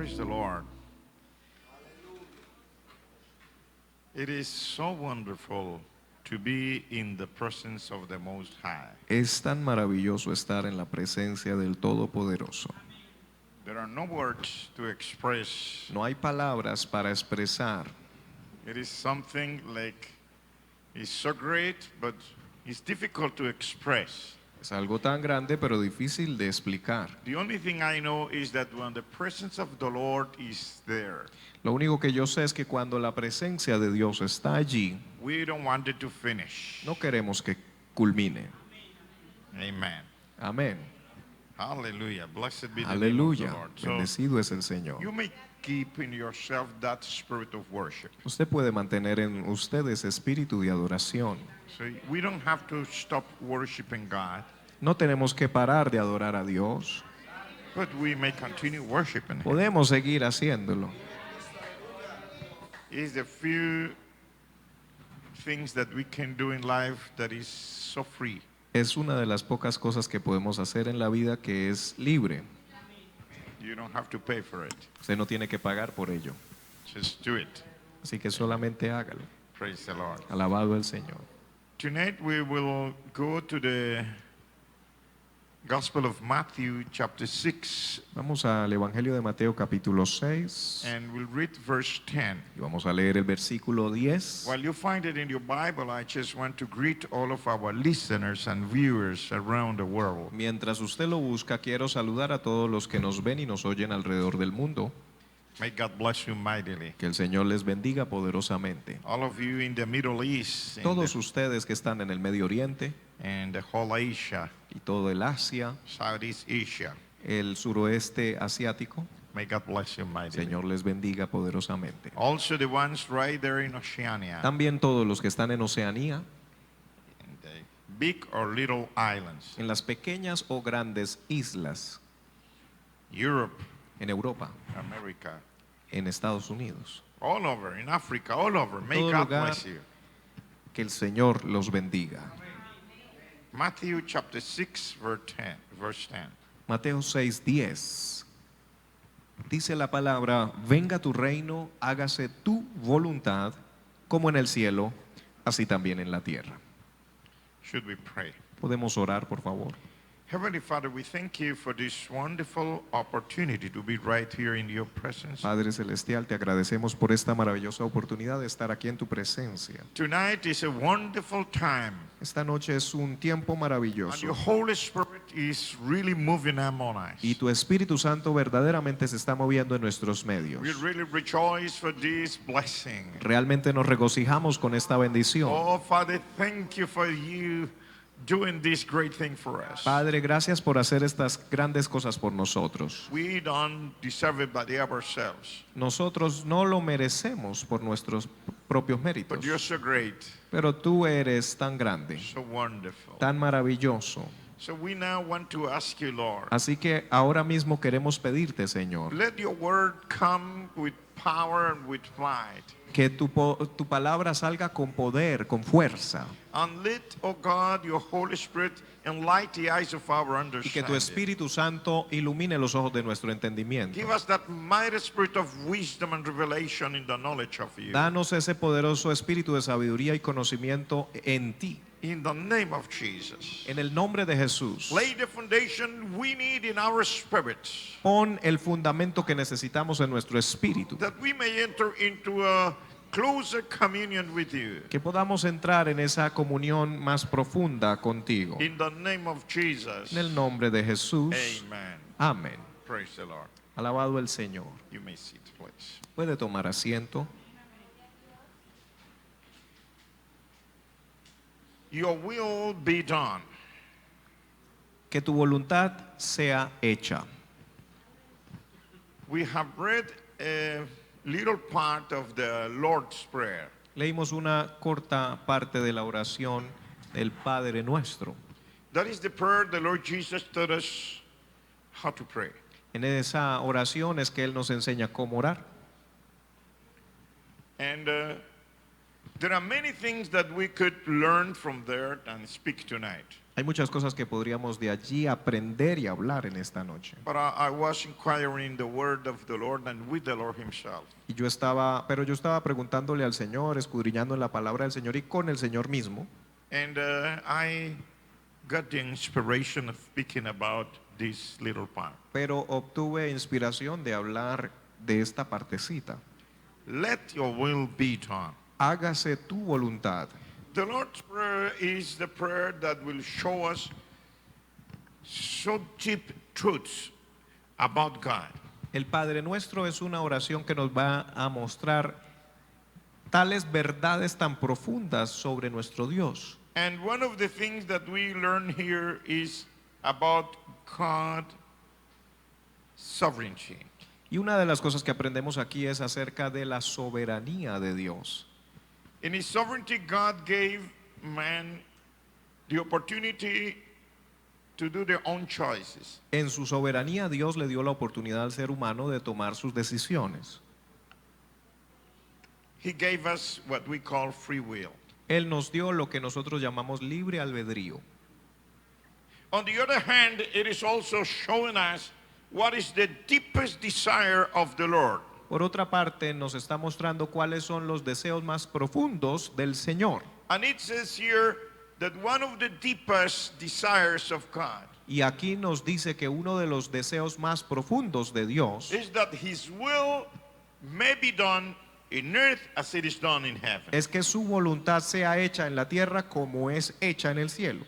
Praise the Lord. It is so wonderful to be in the presence of the Most High. Es tan maravilloso estar en la presencia del Todopoderoso. There are no words to express. No hay palabras para expresar. It is something like, it's so great, but it's difficult to express. Es algo tan grande pero difícil de explicar. The only thing I know is that when the presence of the Lord is there, Lo único que yo sé es que cuando la presencia de Dios está allí, we don't want it to finish. no queremos que culmine. Amen. Amén. Hallelujah. Blessed be the name of the Aleluya. Lord. So Bendecido es el Señor. you may keep in yourself that spirit of worship. Usted puede mantener en usted ese espíritu de adoración. So we don't have to stop worshiping God, No tenemos que parar de adorar a Dios. but we may continue worshiping Him. Podemos seguir haciéndolo. It's the few things that we can do in life that is so free. Es una de las pocas cosas que podemos hacer en la vida que es libre. You don't have to pay for it. Usted no tiene que pagar por ello. Just do it. Así que solamente hágalo. Praise the Lord. Alabado el Señor. Tonight we will go to the Gospel of Matthew chapter 6 Vamos al Evangelio de Mateo capítulo 6 and we'll read verse 10. y vamos a leer el versículo 10. While you find it in your Bible, I just want to greet all of our listeners and viewers around the world. Mientras usted lo busca, quiero saludar a todos los que nos ven y nos oyen alrededor del mundo. May God bless you mightily. Que el Señor les bendiga poderosamente. All of you in the Middle East Todos ustedes que están en el Medio Oriente and the whole Asia, y todo el Asia, Southeast Asia, el suroeste asiático, may God bless you el mightily. Señor les bendiga poderosamente. Also the ones right there in Oceania, También todos los que están en Oceanía, in the big or little islands, en las pequeñas o grandes islas, Europe, en Europa, America, en Estados Unidos. all over, in Africa, all over. May Todo God lugar. bless you. Que el Señor los bendiga. Matthew chapter 6, verse 10. Mateo 6:10. Dice la palabra: venga tu reino, hágase tu voluntad, como en el cielo, así también en la tierra. Should we pray? ¿Podemos orar, por favor? Heavenly Father, we thank you for this wonderful opportunity to be right here in your presence. Padre Celestial, te agradecemos por esta maravillosa oportunidad de estar aquí en tu presencia. Tonight is a wonderful time, Esta noche es un tiempo and maravilloso your Holy Spirit is really moving among us. y tu Espíritu Santo verdaderamente se está moviendo en nuestros medios. We really rejoice for this blessing. Realmente nos regocijamos con esta bendición. Oh, Father, thank you for you doing this great thing for us. Padre, gracias por hacer estas grandes cosas por nosotros. We don't deserve it by ourselves, Nosotros no lo merecemos por nuestros propios méritos, but you're so great, pero tú eres tan grande, so wonderful. tan maravilloso. So we now want to ask you, Lord, Así que ahora mismo queremos pedirte, Señor, let your word come with power and with might. que tu palabra salga con poder, con fuerza, And let, oh God, your Holy Spirit enlighten the eyes of our y que tu understanding. Espíritu Santo ilumine los ojos de nuestro entendimiento. Give us that mighty spirit of wisdom and revelation in the knowledge of you. Danos ese poderoso espíritu de sabiduría y conocimiento en ti. In the name of Jesus. En el nombre de Jesús, Lay the foundation we need in our spirits, pon el fundamento que necesitamos en nuestro espíritu, that we may enter into a closer communion with you. que podamos entrar en esa comunión más profunda contigo. In the name of Jesus. En el nombre de Jesús. Amen. Amén. Praise the Lord. Alabado el Señor. You may sit, please. Puede tomar asiento. Your will be done. Que tu voluntad sea hecha. We have read a little part of the Lord's Prayer. Leímos una corta parte de la oración del Padre Nuestro. That is the prayer the Lord Jesus taught us how to pray. En esa oración es que Él nos enseña cómo orar. And There are many things that we could learn from there and speak tonight. Hay muchas cosas que podríamos de allí aprender y hablar en esta noche. But I was inquiring the word of the Lord and with the Lord himself. Pero yo estaba preguntándole al Señor, escudriñando en la palabra del Señor y con el Señor mismo. And I got the inspiration of speaking about this little part. Pero obtuve inspiración de hablar de esta partecita. Let your will be done. Hágase tu voluntad. The Lord's Prayer is the prayer that will show us so deep truths about God. El Padre Nuestro es una oración que nos va a mostrar tales verdades tan profundas sobre nuestro Dios. And one of the things that we learn here is about God's sovereignty. Y una de las cosas que aprendemos aquí es acerca de la soberanía de Dios. In his sovereignty, God gave man the opportunity to do their own choices. En su soberanía Dios le dio la oportunidad al ser humano de tomar sus decisiones. He gave us what we call free will. Él nos dio lo que nosotros llamamos libre albedrío. On the other hand, it is also showing us what is the deepest desire of the Lord. Por otra parte, nos está mostrando cuáles son los deseos más profundos del Señor. And it says here that one of the deepest desires of God Y aquí nos dice que uno de los deseos más profundos de Dios is that his will may be done in earth as it is done in heaven. es que su voluntad sea hecha en la tierra como es hecha en el cielo.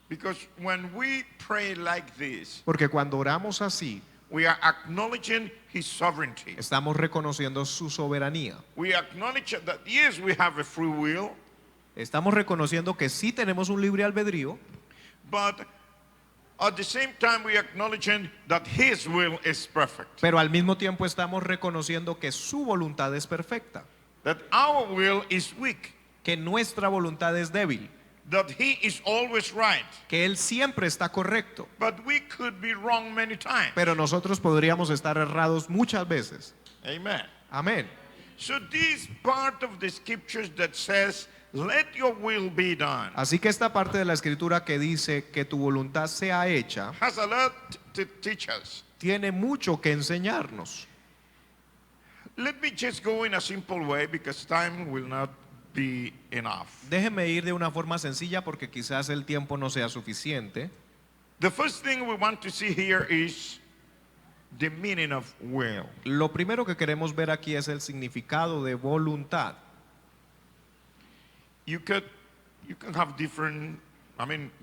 Because when we pray like this, Porque cuando oramos así, we are acknowledging his sovereignty. estamos reconociendo su soberanía. We acknowledge that yes, we have a free will, Estamos reconociendo que sí tenemos un libre albedrío, but at the same time we are acknowledging that his will is perfect. pero al mismo tiempo estamos reconociendo que su voluntad es perfecta, That our will is weak, que nuestra voluntad es débil, that he is always right, que Él siempre está correcto, but we could be wrong many times. pero nosotros podríamos estar errados muchas veces. Amen. Amén. So this part of the scriptures that says, let your will be done, Así que esta parte de la escritura que dice que tu voluntad sea hecha, has a lot to teach us. tiene mucho que enseñarnos. Let me just go in a simple way because time will not be enough. Déjeme ir de una forma sencilla porque quizás el tiempo no sea suficiente. The first thing we want to see here is the meaning of will. Lo primero que queremos ver aquí es el significado de voluntad. You can have different,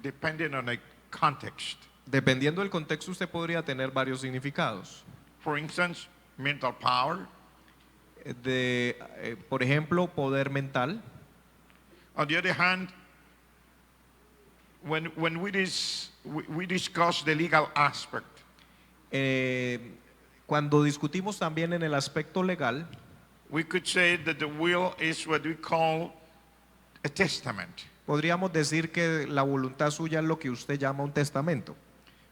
depending on the context. Dependiendo del contexto, usted podría tener varios significados. For instance, mental power. Por ejemplo, poder mental. On the other hand, when we discuss the legal aspect, Cuando discutimos también en el aspecto legal, we could say that the will is what we call a testament. podríamos decir que la voluntad suya es lo que usted llama un testamento.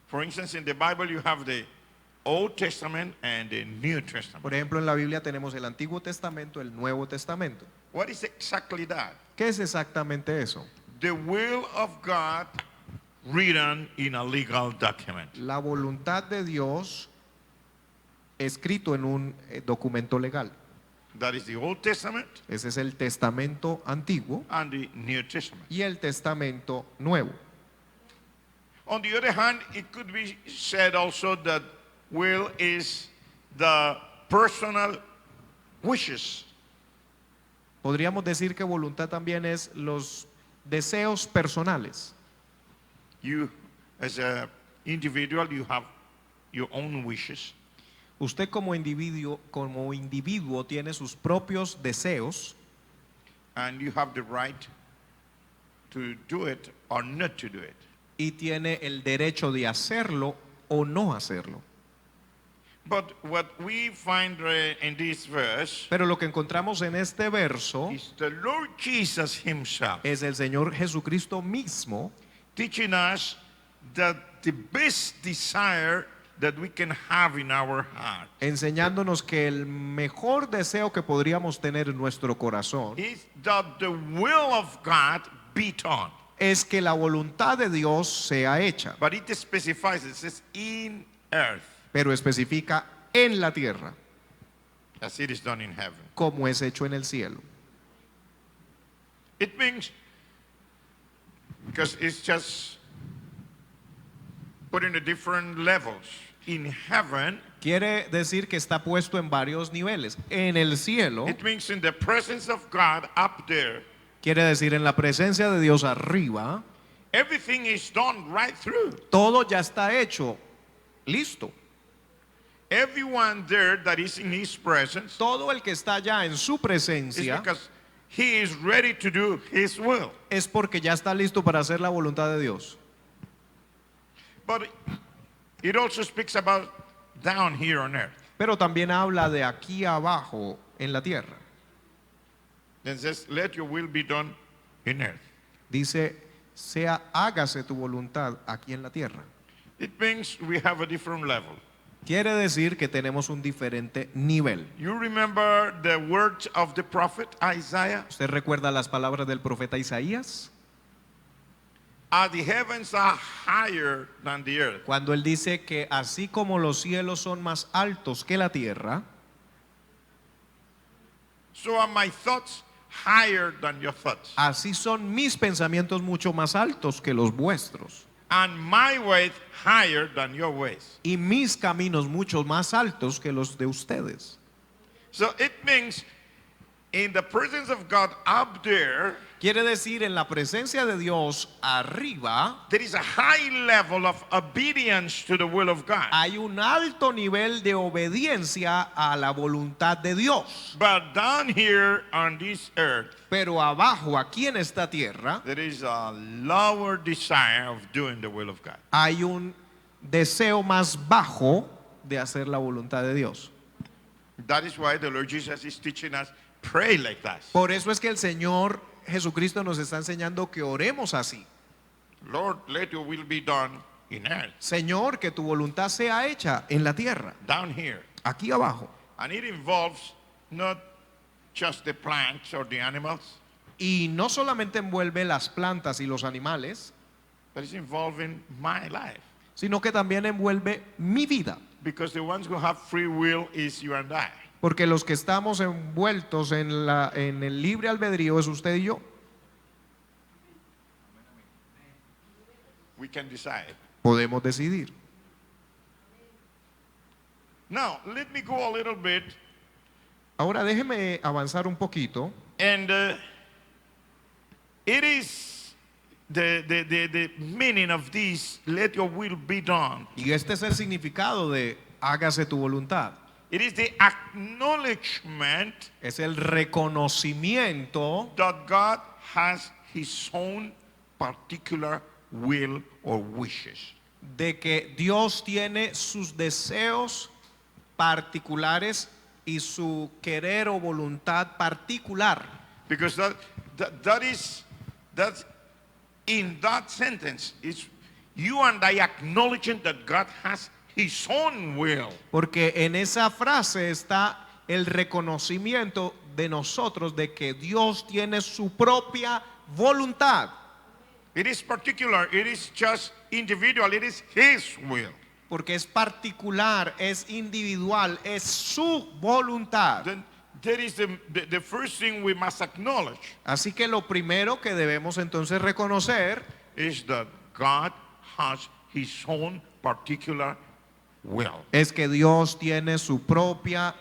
For instance, in the Bible you have the Old Testament and the New Testament. Por ejemplo, en la Biblia tenemos el Antiguo Testamento, el Nuevo Testamento. What is exactly that? ¿Qué es exactamente eso? The will of God written in a legal document. La voluntad de Dios escrito en un documento legal. That is the Old Testament Ese es el Testamento Antiguo and the New Testament. y el Testamento Nuevo. On the other hand, it could be said also that will is the personal wishes. Podríamos decir que voluntad también es los deseos personales. You, as an individual, you have your own wishes. Usted como individuo tiene sus propios deseos And you have the right to do it or not to do it. y tiene el derecho de hacerlo o no hacerlo. But what we find in this verse Pero lo que encontramos en este verso is the Lord Jesus himself es el Señor Jesucristo mismo teaching us that the best desire that we can have in our heart enseñándonos que el mejor deseo que podríamos tener en nuestro corazón is that the will of God be done. es que la voluntad de Dios sea hecha, But it specifies, it says, in earth, pero especifica en la tierra, as it is done in heaven. como es hecho en el cielo. It means, because it's just put in the different levels. In heaven, Quiere decir que está puesto en varios niveles. En el cielo, it means in the presence of God up there, quiere decir en la presencia de Dios arriba, everything is done right through. todo ya está hecho, listo. Everyone there that is in His presence Todo el que está ya en su is presencia because He is ready to do His will. es porque ya está listo para hacer la voluntad de Dios. But it also speaks about down here on earth. Pero también habla de aquí abajo en la tierra. Then says, let your will be done in earth. Dice, hágase tu voluntad aquí en la tierra. It means we have a different level. Quiere decir que tenemos un diferente nivel. You remember the words of the prophet Isaiah? ¿Usted recuerda las palabras del profeta Isaías? The heavens are higher than the earth. Cuando él dice que así como los cielos son más altos que la tierra, So are my thoughts higher than your thoughts. así son mis pensamientos mucho más altos que los vuestros. And my ways higher than your ways. Y mis caminos mucho más altos que los de ustedes. So it means in the presence of God up there, Quiere decir, en la presencia de Dios arriba, there is a high level of obedience to the will of God. hay un alto nivel de obediencia a la voluntad de Dios. But down here on this earth, Pero abajo, aquí en esta tierra, there is a lower desire of doing the will of God. hay un deseo más bajo de hacer la voluntad de Dios. That is why the Lord Jesus is teaching us pray like that. Por eso es que el Señor Jesucristo nos está enseñando que oremos así. Lord, let your will be done in earth, Señor, que tu voluntad sea hecha en la tierra, down here. aquí abajo. And it involves not just the plants or the animals, Y no solamente envuelve las plantas y los animales, but it's involving my life. sino que también envuelve mi vida. Because the ones who have free will is you and I. Porque los que estamos envueltos en el libre albedrío es usted y yo. We can decide. Podemos decidir. Now, let me go a little bit Ahora déjeme avanzar un poquito. and it is the meaning of this, let your will be done. Y este es el significado de hágase tu voluntad. It is the acknowledgement Es el reconocimiento that God has His own particular will or wishes. de que Dios tiene sus deseos particulares y su querer o voluntad particular. Because that in that sentence is you and I acknowledging that God has His own will. Porque en esa frase está el reconocimiento de nosotros de que Dios tiene su propia voluntad. It is particular, it is just individual, it is His will. Porque es particular, es individual, es su voluntad. Then that is the first thing we must acknowledge Así que lo primero que debemos entonces reconocer is that God has His own particular will. es que Dios tiene su propia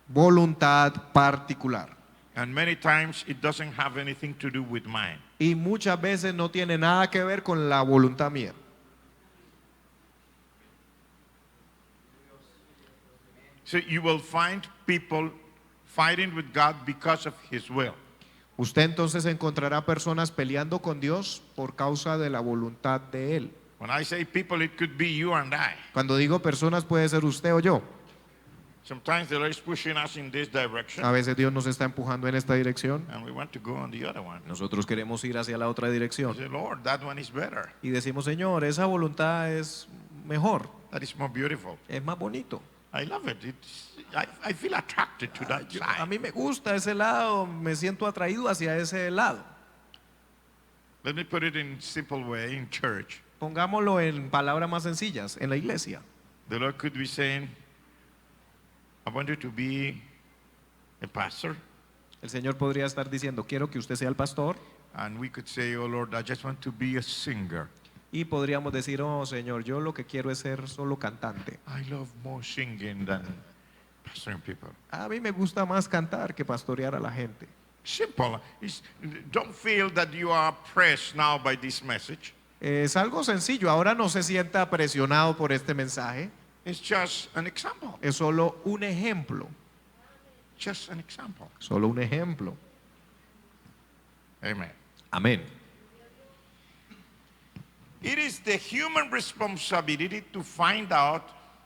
voluntad particular. And many times it doesn't have anything to do with mine. Y muchas veces no tiene nada que ver con la voluntad mía. So you will find people fighting with God because of His will. Usted entonces encontrará personas peleando con Dios por causa de la voluntad de Él. When I say people, it could be you and I. Cuando digo personas puede ser usted o yo. Sometimes the Lord is pushing us in this direction, A veces Dios nos está empujando en esta dirección. and we want to go on the other one. Nosotros queremos ir hacia la otra We dirección. say, Lord, that one is better. Y decimos, Señor, esa voluntad es mejor, That is more beautiful. es más bonito. I love it. I feel attracted to that A side. mí me gusta ese lado, me siento atraído hacia ese lado. Let me put it in simple way in church. Pongámoslo en palabras más sencillas, en la iglesia. The Lord could be saying, I want you to be a pastor. El Señor podría estar diciendo, quiero que usted sea el pastor. And we could say, oh Lord, I just want to be a singer. Y podríamos decir, oh Señor, yo lo que quiero es ser solo cantante. I love more singing than pastoring people. A mí me gusta más cantar que pastorear a la gente. Simple. Don't feel that you are pressed now by this message. Es algo sencillo, ahora no se sienta presionado por este mensaje. It's just an example. Es solo un ejemplo, Just an example. solo un ejemplo. Amen. Amén. It is the human responsibility to find out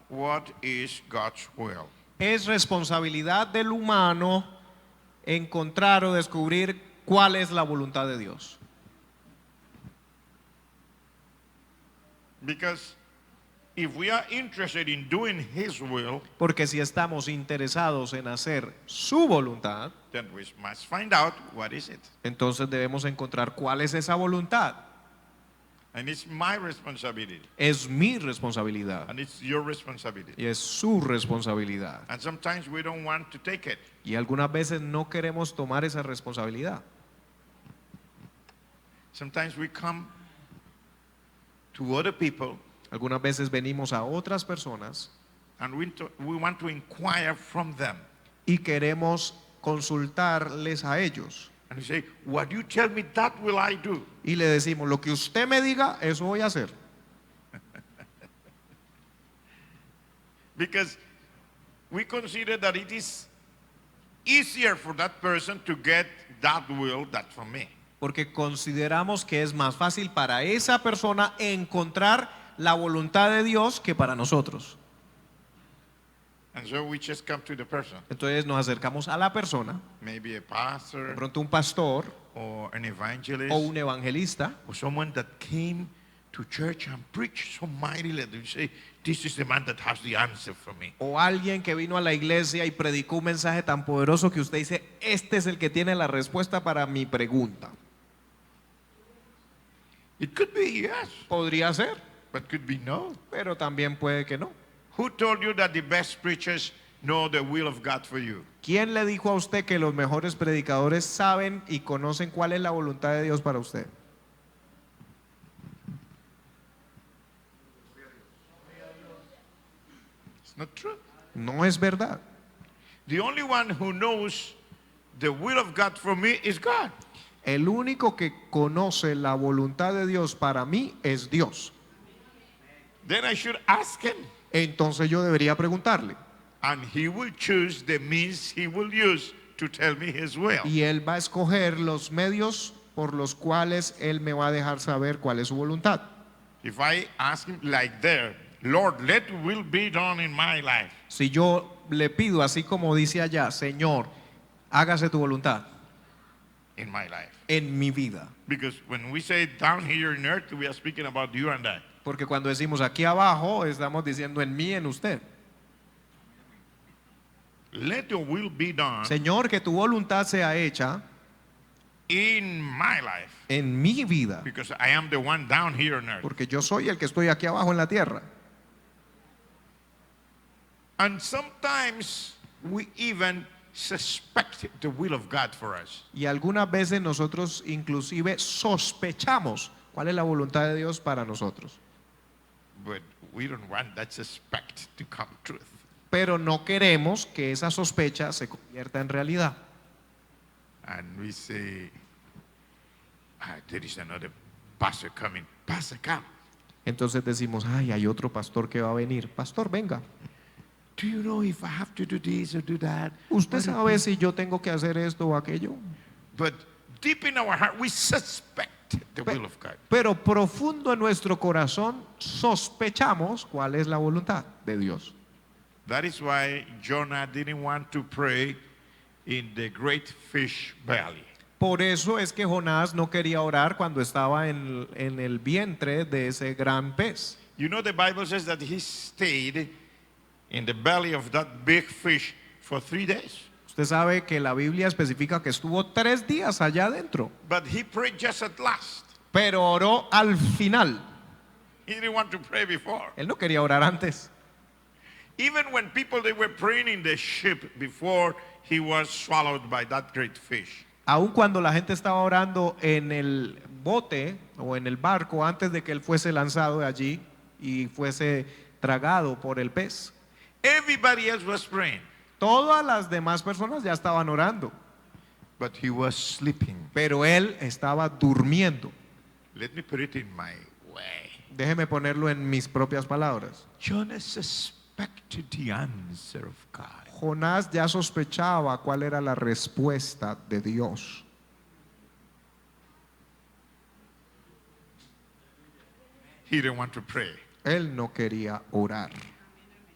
what is God's will. Es responsabilidad del humano encontrar o descubrir cuál es la voluntad de Dios. Because if we are interested in doing His will, Porque si estamos interesados en hacer su voluntad, then we must find out what is it. entonces debemos encontrar cuál es esa voluntad. And it's my responsibility. Es mi responsabilidad And it's your responsibility. y es su responsabilidad. And sometimes we don't want to take it. Y algunas veces no queremos tomar esa responsabilidad. Sometimes we come to other people Algunas veces venimos a otras personas and we want to inquire from them. y queremos consultarles a ellos. And we say, what you tell me, that will I do. Y le decimos, lo que usted me diga, eso voy a hacer. Because we consider that it is easier for that person to get that will than for me. Porque consideramos que es más fácil para esa persona encontrar la voluntad de Dios que para nosotros. And so we just come to the person, Entonces nos acercamos a la persona, maybe a de pastor pronto un pastor or an evangelist o un evangelista or someone that came to church and preached so mightily that you say, this is the man that has the answer for me. o alguien que vino a la iglesia y predicó un mensaje tan poderoso que usted dice, este es el que tiene la respuesta para mi pregunta. It could be yes, Podría ser, but could be no. pero también puede que no. Who told you that the best preachers know the will of God for you? ¿Quién le dijo a usted que los mejores predicadores saben y conocen cuál es la voluntad de Dios para usted? It's not true. No es verdad. The only one who knows the will of God for me is God. El único que conoce la voluntad de Dios para mí es Dios. Then I should ask him, Entonces yo debería preguntarle. and he will choose the means he will use to tell me his will. Y Él va a escoger los medios por los cuales Él me va a dejar saber cuál es su voluntad. If I ask him like there, Lord, let will be done in my life. Si yo le pido, así como dice allá, Señor, hágase tu voluntad In my life. en mi vida. Because when we say down here in earth, we are speaking about you and I. Porque cuando decimos aquí abajo, estamos diciendo en mí, en usted. Let your will be done Señor, que tu voluntad sea hecha in my life. en mi vida. Because I am the one down here on earth. Porque yo soy el que estoy aquí abajo en la tierra. And sometimes we even suspect the will of God for us. Y algunas veces nosotros inclusive sospechamos cuál es la voluntad de Dios para nosotros. But we don't want that suspect to come truth. Pero no queremos que esa sospecha se convierta en realidad. And we say, there is another pastor coming. Pastor, come. Entonces decimos, ay, hay otro pastor que va a venir. Pastor, venga. Do you know if I have to do this or do that? ¿Usted What sabe si yo tengo que hacer esto o aquello? But deep in our heart, we suspect the will of God. Pero profundo en nuestro corazón sospechamos cuál es la voluntad de Dios. That is why Jonah didn't want to pray in the great fish belly. Por eso es que Jonás no quería orar cuando estaba en el vientre de ese gran pez. You know, the Bible says that he stayed in the belly of that big fish for 3 days. Usted sabe que la Biblia especifica que estuvo 3 días allá adentro, But he prayed just at last. pero oró al final. He didn't want to pray before. Él no quería orar antes. Even when people they were praying in the ship before he was swallowed by that great fish. Aun cuando la gente estaba orando en el bote o en el barco antes de que él fuese lanzado de allí y fuese tragado por el pez. Everybody else was praying, Todas las demás personas ya estaban orando, but he was sleeping. pero él estaba durmiendo. Let me put it in my way. Déjeme ponerlo en mis propias palabras. Jonah suspected the answer of God. Jonás ya sospechaba cuál era la respuesta de Dios. He didn't want to pray Él no quería orar,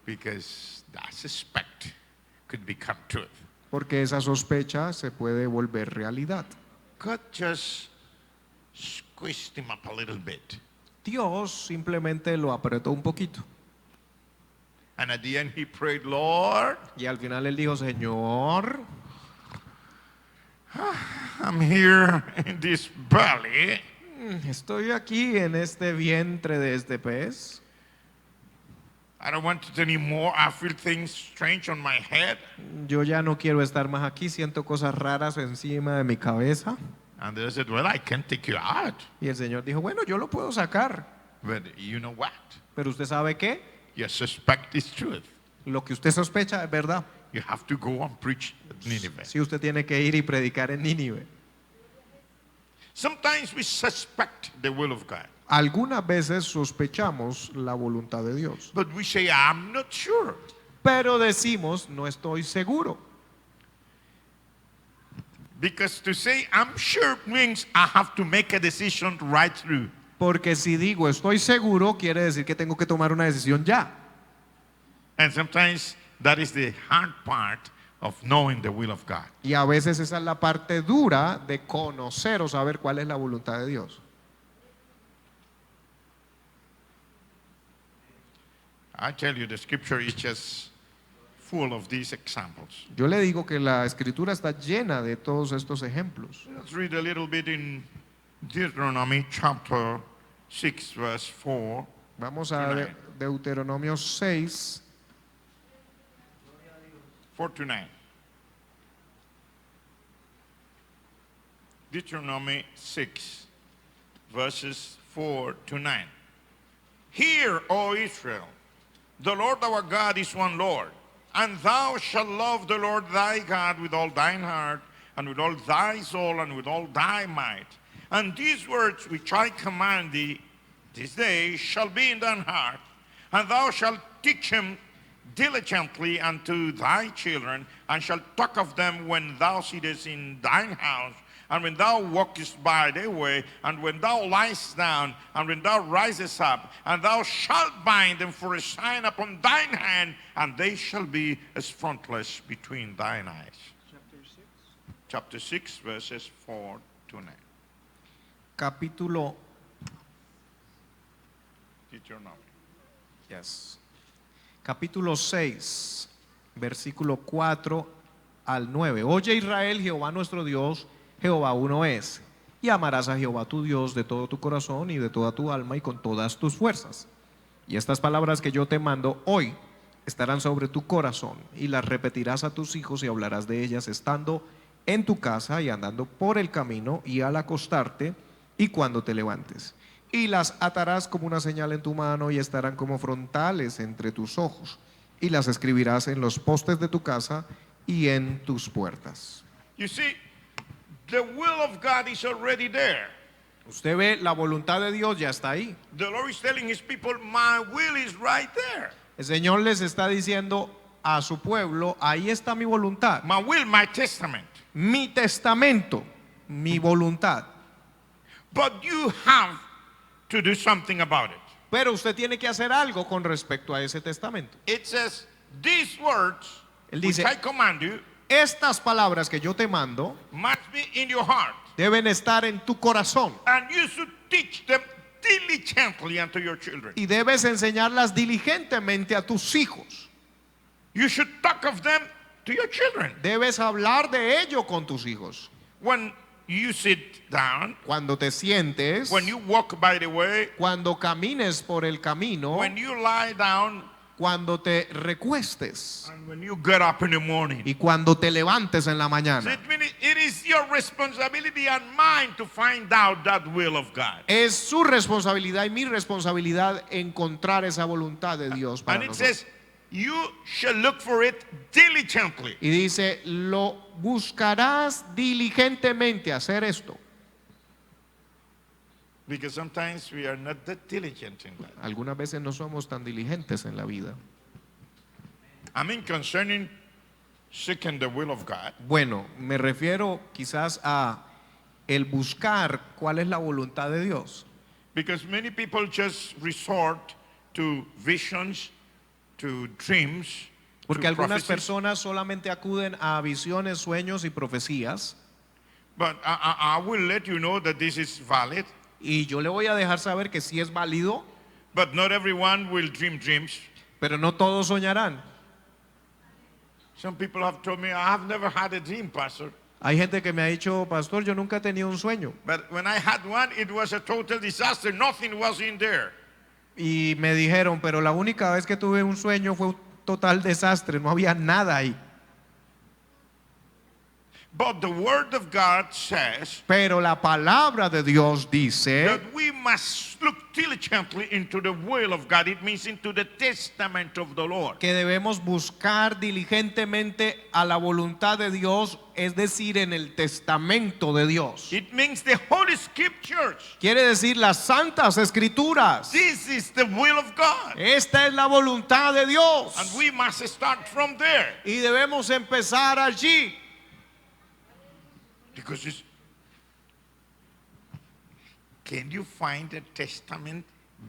because that suspect could become truth. porque esa sospecha se puede volver realidad. God just squeezed him up a little bit. Dios simplemente lo apretó un poquito. And at the end he prayed, Lord, Y al final él dijo, Señor, I'm here in this belly. estoy aquí en este vientre de este pez. I don't want it anymore. I feel things strange on my head. Yo ya no quiero estar más aquí, siento cosas raras encima de mi cabeza. And they said, well, I can take you out. Y el Señor dijo, bueno, yo lo puedo sacar. But you know what? Pero usted sabe qué, Your suspect is truth. lo que usted sospecha es verdad. You have to go and preach at Nineveh. Si usted tiene que ir y predicar en Nínive. Sometimes we suspect the will of God. Algunas veces sospechamos la voluntad de Dios, But we say, I'm not sure. pero decimos, no estoy seguro. Because to say I'm sure means I have to make a decision right through. Porque si digo estoy seguro, quiere decir que tengo que tomar una decisión ya. And sometimes that is the hard part of knowing the will of God. Y a veces esa es la parte dura de conocer o saber cuál es la voluntad de Dios. I tell you, the scripture is just full of these examples. Yo le digo que la escritura está llena de todos estos ejemplos. Let's read a little bit in Deuteronomy chapter 6, verse 4. Vamos a Deuteronomio 6, 4 to 9. Deuteronomy 6, verses 4 to 9. Hear, O Israel, the Lord our God is one Lord, and thou shalt love the Lord thy God with all thine heart, and with all thy soul, and with all thy might. And these words which I command thee this day shall be in thine heart, and thou shalt teach them diligently unto thy children, and shalt talk of them when thou sittest in thine house, and when thou walkest by the way, and when thou liest down, and when thou risest up, and thou shalt bind them for a sign upon thine hand, and they shall be as frontlets between thine eyes. Chapter 6, verses 4 to 9. capítulo Deuteronomy. Capítulo 6, versículo 4 al 9. Oye Israel, Jehová nuestro Dios, Jehová uno es. Y amarás a Jehová tu Dios de todo tu corazón y de toda tu alma y con todas tus fuerzas. Y estas palabras que yo te mando hoy estarán sobre tu corazón y las repetirás a tus hijos y hablarás de ellas estando en tu casa y andando por el camino y al acostarte y cuando te levantes. Y las atarás como una señal en tu mano y estarán como frontales entre tus ojos. Y las escribirás en los postes de tu casa y en tus puertas. You see, the will of God is already there. Usted ve, la voluntad de Dios ya está ahí. The Lord is telling his people, my will is right there. El Señor les está diciendo a su pueblo, ahí está mi voluntad. My will, my testament. Mi testamento, mi voluntad. But you have to do something about it. Pero usted tiene que hacer algo con respecto a ese testamento. It says, these words Él which dice, I command you estas palabras que yo te mando must be in your heart. deben estar en tu corazón. And you should teach them diligently unto your children. Y debes enseñarlas diligentemente a tus hijos. You should talk of them to your children. Debes hablar de ello con tus hijos. When you sit down, Cuando te sientes, when you walk by the way, cuando camines por el camino, when you lie down, cuando te recuestes and when you get up in the morning. y cuando te levantes en la So mañana. it is your responsibility and mine to find out that will of God. Es su responsabilidad y mi responsabilidad encontrar esa voluntad de Dios para And it nosotros. says, you shall look for it diligently. Y dice, lo buscarás diligentemente hacer esto. Because sometimes we are not that diligent in that. Algunas veces no somos tan diligentes en la vida. I mean, concerning seeking the will of God, Bueno, me refiero quizás a el buscar cuál es la voluntad de Dios. because many people just resort to visions, to dreams, Porque to algunas prophecies. personas solamente acuden a visiones, sueños y profecías. But I will let you know that this is valid. Y yo le voy a dejar saber que sí es válido, But not everyone will dream dreams. pero no todos soñarán. Some people have told me, I have never had a dream, Pastor. Hay gente que me ha dicho, pastor, yo nunca he tenido un sueño. But when I had one, it was a total disaster. Nothing was in there. Y me dijeron, pero la única vez que tuve un sueño fue un total desastre, no había nada ahí. But the Word of God says Pero la palabra de Dios dice that we must look diligently into the will of God. It means into the testament of the Lord. que debemos buscar diligentemente a la voluntad de Dios, es decir, en el testamento de Dios. It means the Holy Scriptures. Quiere decir las santas escrituras. This is the will of God. Esta es la voluntad de Dios. And we must start from there. Y debemos empezar allí. Because can you find a testament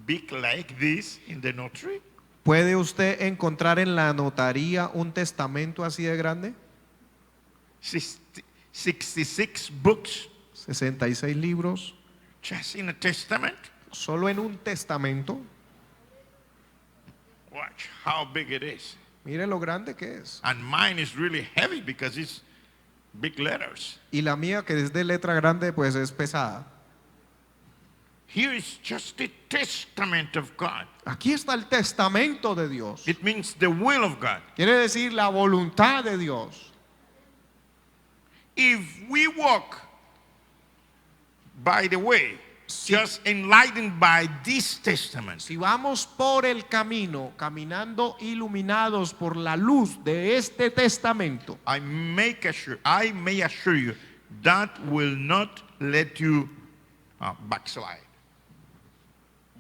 big like this in the notary? ¿Puede usted encontrar en la notaría un testamento así de grande? 66 books 66 libros, just in a testament? solo en un testamento. Watch how big it is. Mire lo grande que es. And mine is really heavy because it's big letters. Y la mía, que es de letra grande, pues es pesada. Here is just the testament of God. Aquí está el testamento de Dios. It means the will of God. Quiere decir la voluntad de Dios. If we walk by the way, just enlightened by this testament, Si vamos por el camino, caminando iluminados por la luz de este testamento, I may assure you that will not let you backslide.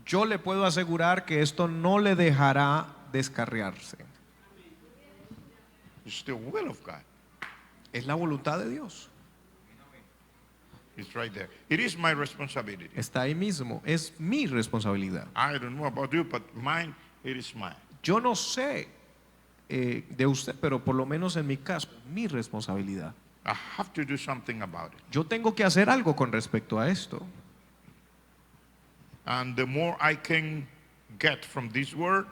yo le puedo asegurar que esto no le dejará descarriarse. It's the will of God. Es la voluntad de Dios. It's right there. It is my responsibility. Está ahí mismo. Es mi responsabilidad. I don't know about you, but mine, it is mine. Yo no sé de usted, pero por lo menos en mi caso, mi responsabilidad. I have to do something about it. Yo tengo que hacer algo con respecto a esto. And the more I can get from this word,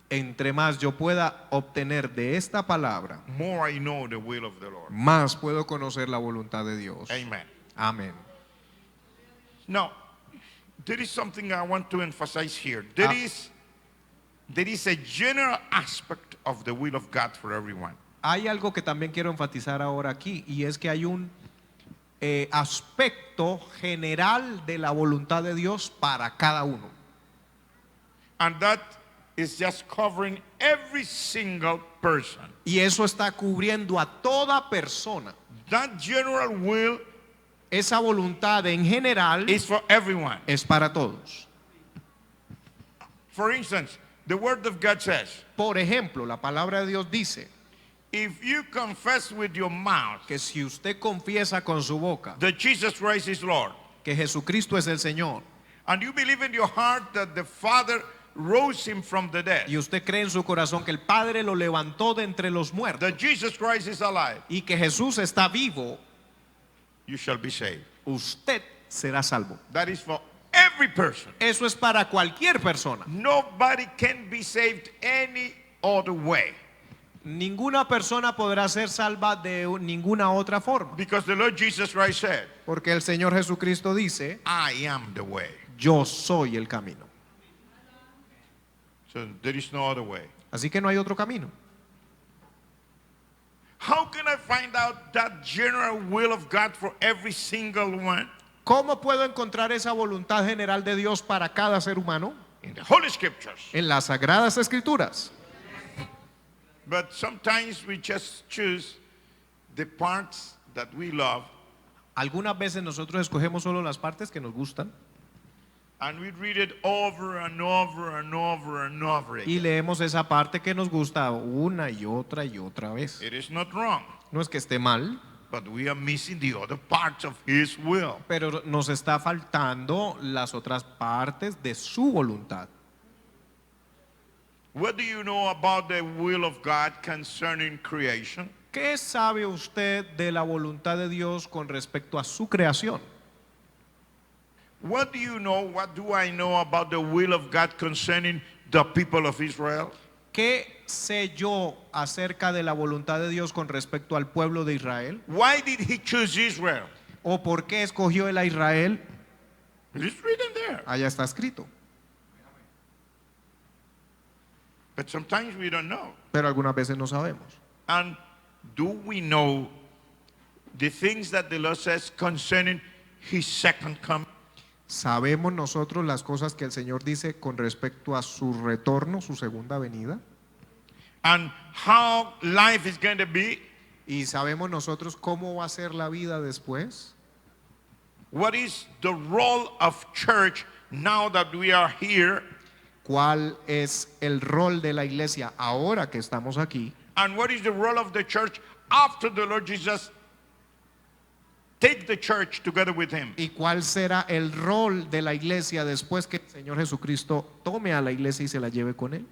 Entre más yo pueda obtener de esta palabra, more I know the will of the Lord. más puedo conocer la voluntad de Dios. Amen. Amén. Now, there is something I want to emphasize here. There is a general aspect of the will of God for everyone. Hay algo que también quiero enfatizar ahora aquí, y es que hay un aspecto general de la voluntad de Dios para cada uno. And that is just covering every single person. Y eso está cubriendo a toda persona. That general will Esa voluntad en general is for everyone. es para todos. For instance, the word of God says, Por ejemplo, la palabra de Dios dice if you confess with your mouth que si usted confiesa con su boca that Jesus Christ is Lord, que Jesucristo es el Señor, and you believe in your heart that the Father rose him from the dead, y usted cree en su corazón que el Padre lo levantó de entre los muertos that Jesus Christ is alive, y que Jesús está vivo, you shall be saved. usted será salvo. That is for every every person. Eso es para cualquier persona. Nobody can be saved any other way. Ninguna persona podrá ser salva de ninguna otra forma. Because the Lord Jesus Christ said, Porque el Señor Jesucristo dice, I am the way. yo soy el camino. So there is no other way. Así que no hay otro camino. How can I find out that general will of God for every single one? ¿Cómo puedo encontrar esa voluntad general de Dios para cada ser humano? In the Holy Scriptures. En las Sagradas Escrituras. But sometimes we just choose the parts that we love Algunas veces nosotros escogemos solo las partes que nos gustan and we read it over and over and over and over y again. leemos esa parte que nos gusta una y otra vez. It is not wrong, No es que esté mal, but we are missing the other parts of His will. pero nos está faltando las otras partes de su voluntad. What do you know about the will of God concerning creation? ¿Qué sabe usted de la voluntad de Dios con respecto a su creación? What do you know, what do I know about the will of God concerning the people of Israel? ¿Qué sé yo acerca de la voluntad de Dios con respecto al pueblo de Israel? Why did He choose Israel? ¿O por qué escogió él a Israel? It's written there. Allá está escrito. But sometimes we don't know. Pero algunas veces no sabemos. And do we know the things that the Lord says concerning His second coming? ¿Sabemos nosotros las cosas que el Señor dice con respecto a su retorno, su segunda venida? And how life is going to be? ¿Y sabemos nosotros cómo va a ser la vida después? What is the role of church now that we are here? ¿Cuál es el rol de la iglesia ahora que estamos aquí? And what is the role of the church after the Lord Jesus take the church together with Him? ¿Y cuál será el rol de la iglesia después que el Señor Jesucristo tome a la iglesia y se la lleve con él?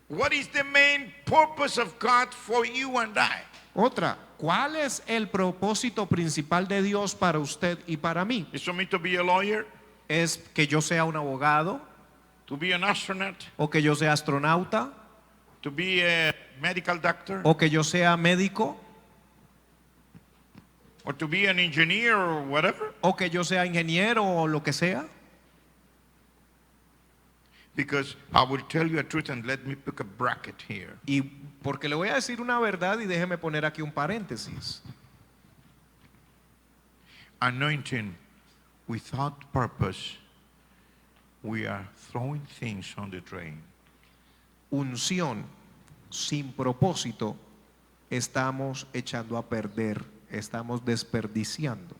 What is the main purpose of God for you and I? Otra, ¿cuál es el propósito principal de Dios para usted y para mí? Is for me to be a lawyer, ¿Es que yo sea un abogado to be an astronaut, o que yo sea astronauta to be a medical doctor, o que yo sea médico or to be an engineer or whatever? o que yo sea ingeniero o lo que sea? Because I will tell you a truth, and let me pick a bracket here. Y porque le voy a decir una verdad y déjeme poner aquí un paréntesis. Anointing without purpose, we are throwing things on the drain. Unción sin propósito, estamos echando a perder, estamos desperdiciando.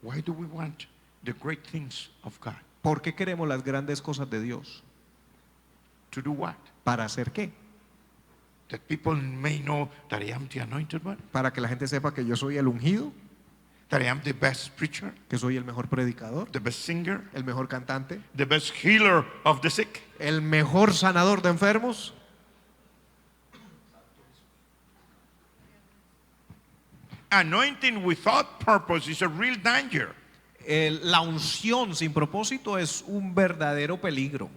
Why do we want the great things of God? ¿Por qué queremos las grandes cosas de Dios? To do what? ¿Para hacer qué? That people may know that I am the anointed one, ¿Para que la gente sepa que yo soy el ungido? that I am the best preacher, ¿Que soy el mejor predicador? the best singer, ¿El mejor cantante? the best healer of the sick? ¿El mejor sanador de enfermos? Anointing without purpose is a real danger. La unción sin propósito es un verdadero peligro.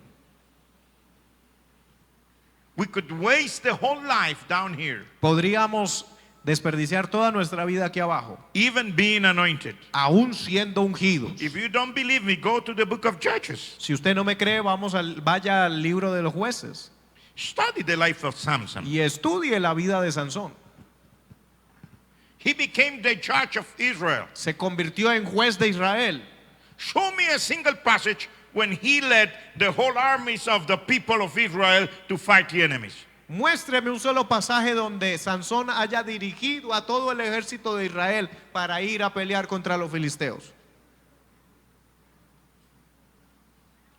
We could waste the whole life down here, Podríamos desperdiciar toda nuestra vida aquí abajo, even being anointed. aún siendo ungidos. If you don't believe me, go to the book of Judges. Si usted no me cree, vaya al libro de los jueces Study the life of Samson. y estudie la vida de Sansón. He became the judge of Israel. Se convirtió en juez de Israel. Show me a single passage when he led the whole armies of the people of Israel to fight the enemies. Muéstreme un solo pasaje donde Sansón haya dirigido a todo el ejército de Israel para ir a pelear contra los filisteos.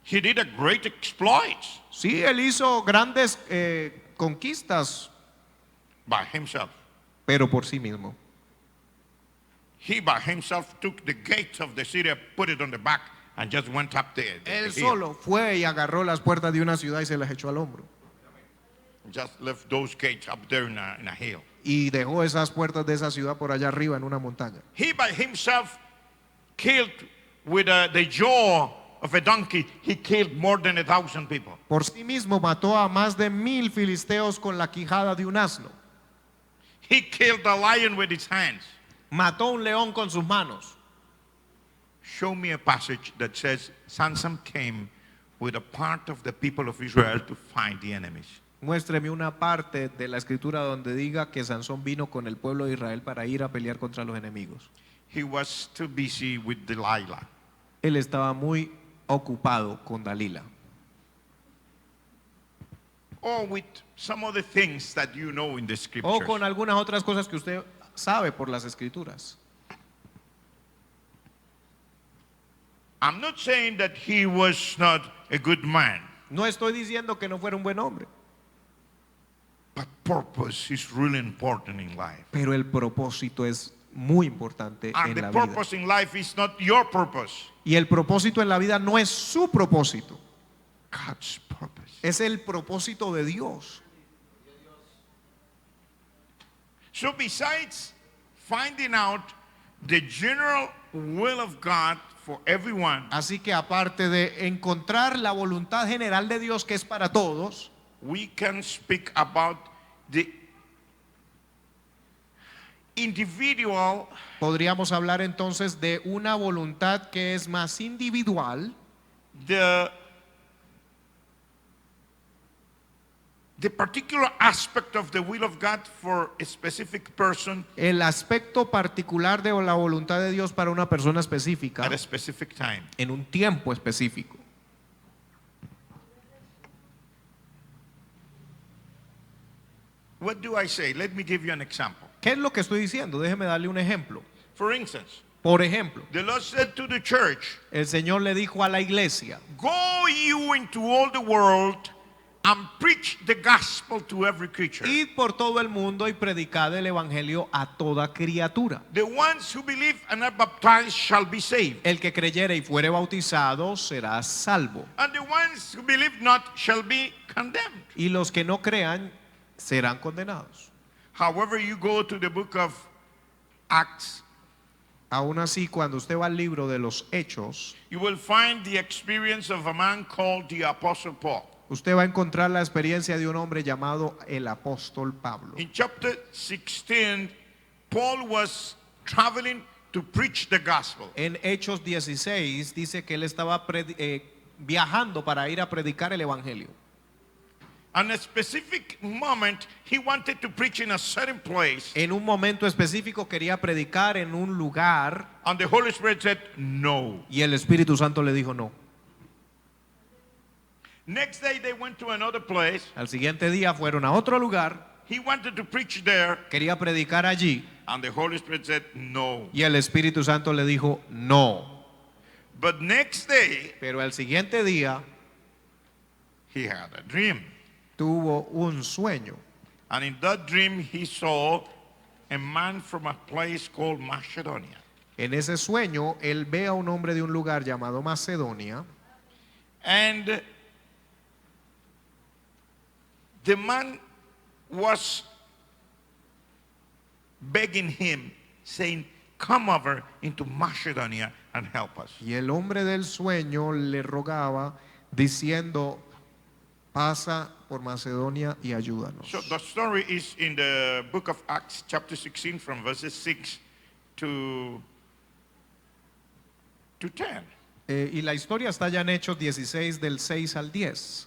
He did a great exploits Sí, él hizo grandes conquistas, by himself. pero por sí mismo. He by himself took the gates of the city, put it on the back, and just went up there. Él hill. solo fue y agarró las puertas de una ciudad y se las echó al hombro. Just left those gates up there in a hill. y dejó esas puertas de esa ciudad por allá arriba en una montaña. He by himself killed with the jaw of a donkey, he killed more than 1,000 people. Por sí mismo mató a más de 1000 filisteos con la quijada de un asno. He killed a lion with his hands. Mató un león con sus manos. Show me a passage that says Samson came with a part of the people of Israel to fight the enemies. Muéstreme una parte de la escritura donde diga que Sansón vino con el pueblo de Israel para ir a pelear contra los enemigos. He was too busy with Delilah. Él estaba muy ocupado con Dalila. Or with some other things that you know in the O scriptures. con algunas otras cosas que usted sabe por las escrituras. I'm not saying that he was not a good man, No estoy diciendo que no fuera un buen hombre, but purpose is really important in life. pero el propósito es muy importante And en the la vida. purpose in life is not your purpose, Y el propósito en la vida no es su propósito, God's purpose. es el propósito de Dios. So besides finding out the general will of God for everyone, Así que aparte de encontrar la voluntad general de Dios que es para todos, we can speak about the individual podríamos hablar entonces de una voluntad que es más individual, the particular aspect of the will of God for a specific person el aspecto particular de la voluntad de Dios para una persona específica at a specific time. en un tiempo específico. What do I say? Let me give you an example. ¿Qué es lo que estoy diciendo? Déjeme darle un ejemplo. For instance, Por ejemplo, the Lord said to the church, el Señor le dijo a la iglesia: go you into all the world and preach the gospel to every creature. id por todo el mundo y predicad el evangelio a toda criatura. The ones who believe and are baptized shall be saved, El que creyere y fuere bautizado será salvo, and the ones who believe not shall be condemned. y los que no crean serán condenados. However, you go to the book of Acts, Aún así, cuando usted va al libro de los Hechos, you will find the experience of a man called the Apostle Paul. usted va a encontrar la experiencia de un hombre llamado el apóstol Pablo. In chapter 16, Paul was traveling to preach the gospel. En Hechos 16 dice que él estaba viajando para ir a predicar el evangelio. At a specific moment, he wanted to preach in a certain place, En un momento específico quería predicar en un lugar and the Holy Spirit said, no. y el Espíritu Santo le dijo no. Next day, they went to another place. Al siguiente día fueron a otro lugar, He wanted to preach there, quería predicar allí and the Holy Spirit said, no. y el Espíritu Santo le dijo no. But next day, Pero al siguiente día he had a dream. tuvo un sueño. And in that dream, he saw a man from a place called Macedonia. En ese sueño, él ve a un hombre de un lugar llamado Macedonia And the man was begging him, saying, come over into Macedonia and help us. y el hombre del sueño le rogaba diciendo: pasa por Macedonia y ayúdanos. So the story is in the book of Acts, chapter 16, from verses 6 to 10. Y la historia está ya en Hechos 16 del 6 al 10.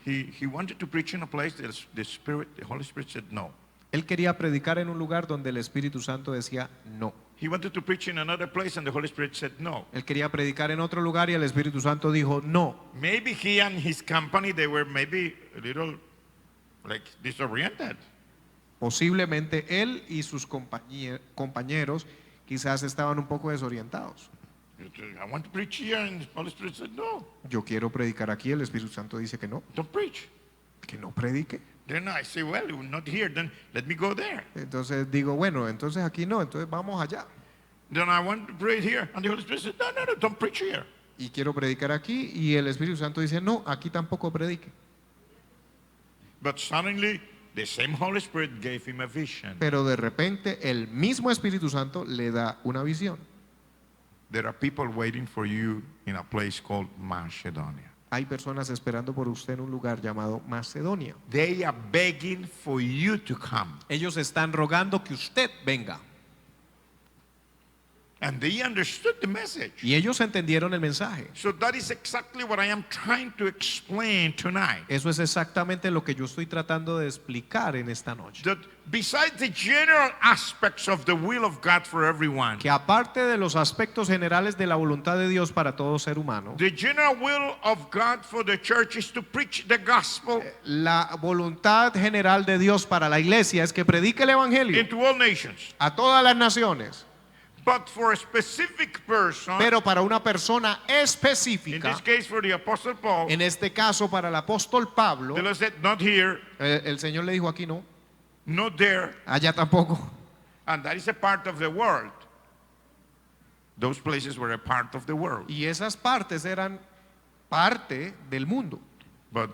He wanted to preach in a place that the Holy Spirit said no. Él quería predicar en un lugar donde el Espíritu Santo decía no. He wanted to preach in another place and the Holy Spirit said no. Él quería predicar en otro lugar y el Espíritu Santo dijo no. Maybe he and his company, they were maybe a little like disoriented. Posiblemente él y sus compañeros quizás estaban un poco desorientados. I want to preach here and the Holy Spirit said no, Yo quiero predicar aquí, el Espíritu Santo dice que no, don't preach. que no predique. Then I say, well, you're not here, then let me go there. Entonces digo, bueno, entonces aquí no, entonces vamos allá. Then I want to pray here. And the Holy Spirit said, no, don't preach here. Y quiero predicar aquí y el Espíritu Santo dice, no, aquí tampoco predique. But suddenly the same Holy Spirit gave him a vision. Pero de repente el mismo Espíritu Santo le da una visión. There are people waiting for you in a place called Macedonia. Hay personas esperando por usted en un lugar llamado Macedonia. They are begging for you to come. Ellos están rogando que usted venga. And they understood the message. Y ellos entendieron el mensaje. So that is exactly what I am trying to explain tonight. Eso es exactamente lo que yo estoy tratando de explicar en esta noche. That besides the general aspects of the will of God for everyone, Que aparte de los aspectos generales de la voluntad de Dios para todo ser humano, the general will of God for the church is to preach the gospel la voluntad general de Dios para la iglesia es que predique el evangelio into all nations. a todas las naciones. But for a specific person, Pero para una persona in específica, this case for the Apostle Paul, en este caso para el apóstol Pablo, the Lord said, not here, el Señor le dijo aquí no, not there, allá tampoco. and that is a part of the world. Those places were a part of the world. Y esas partes eran parte del mundo. But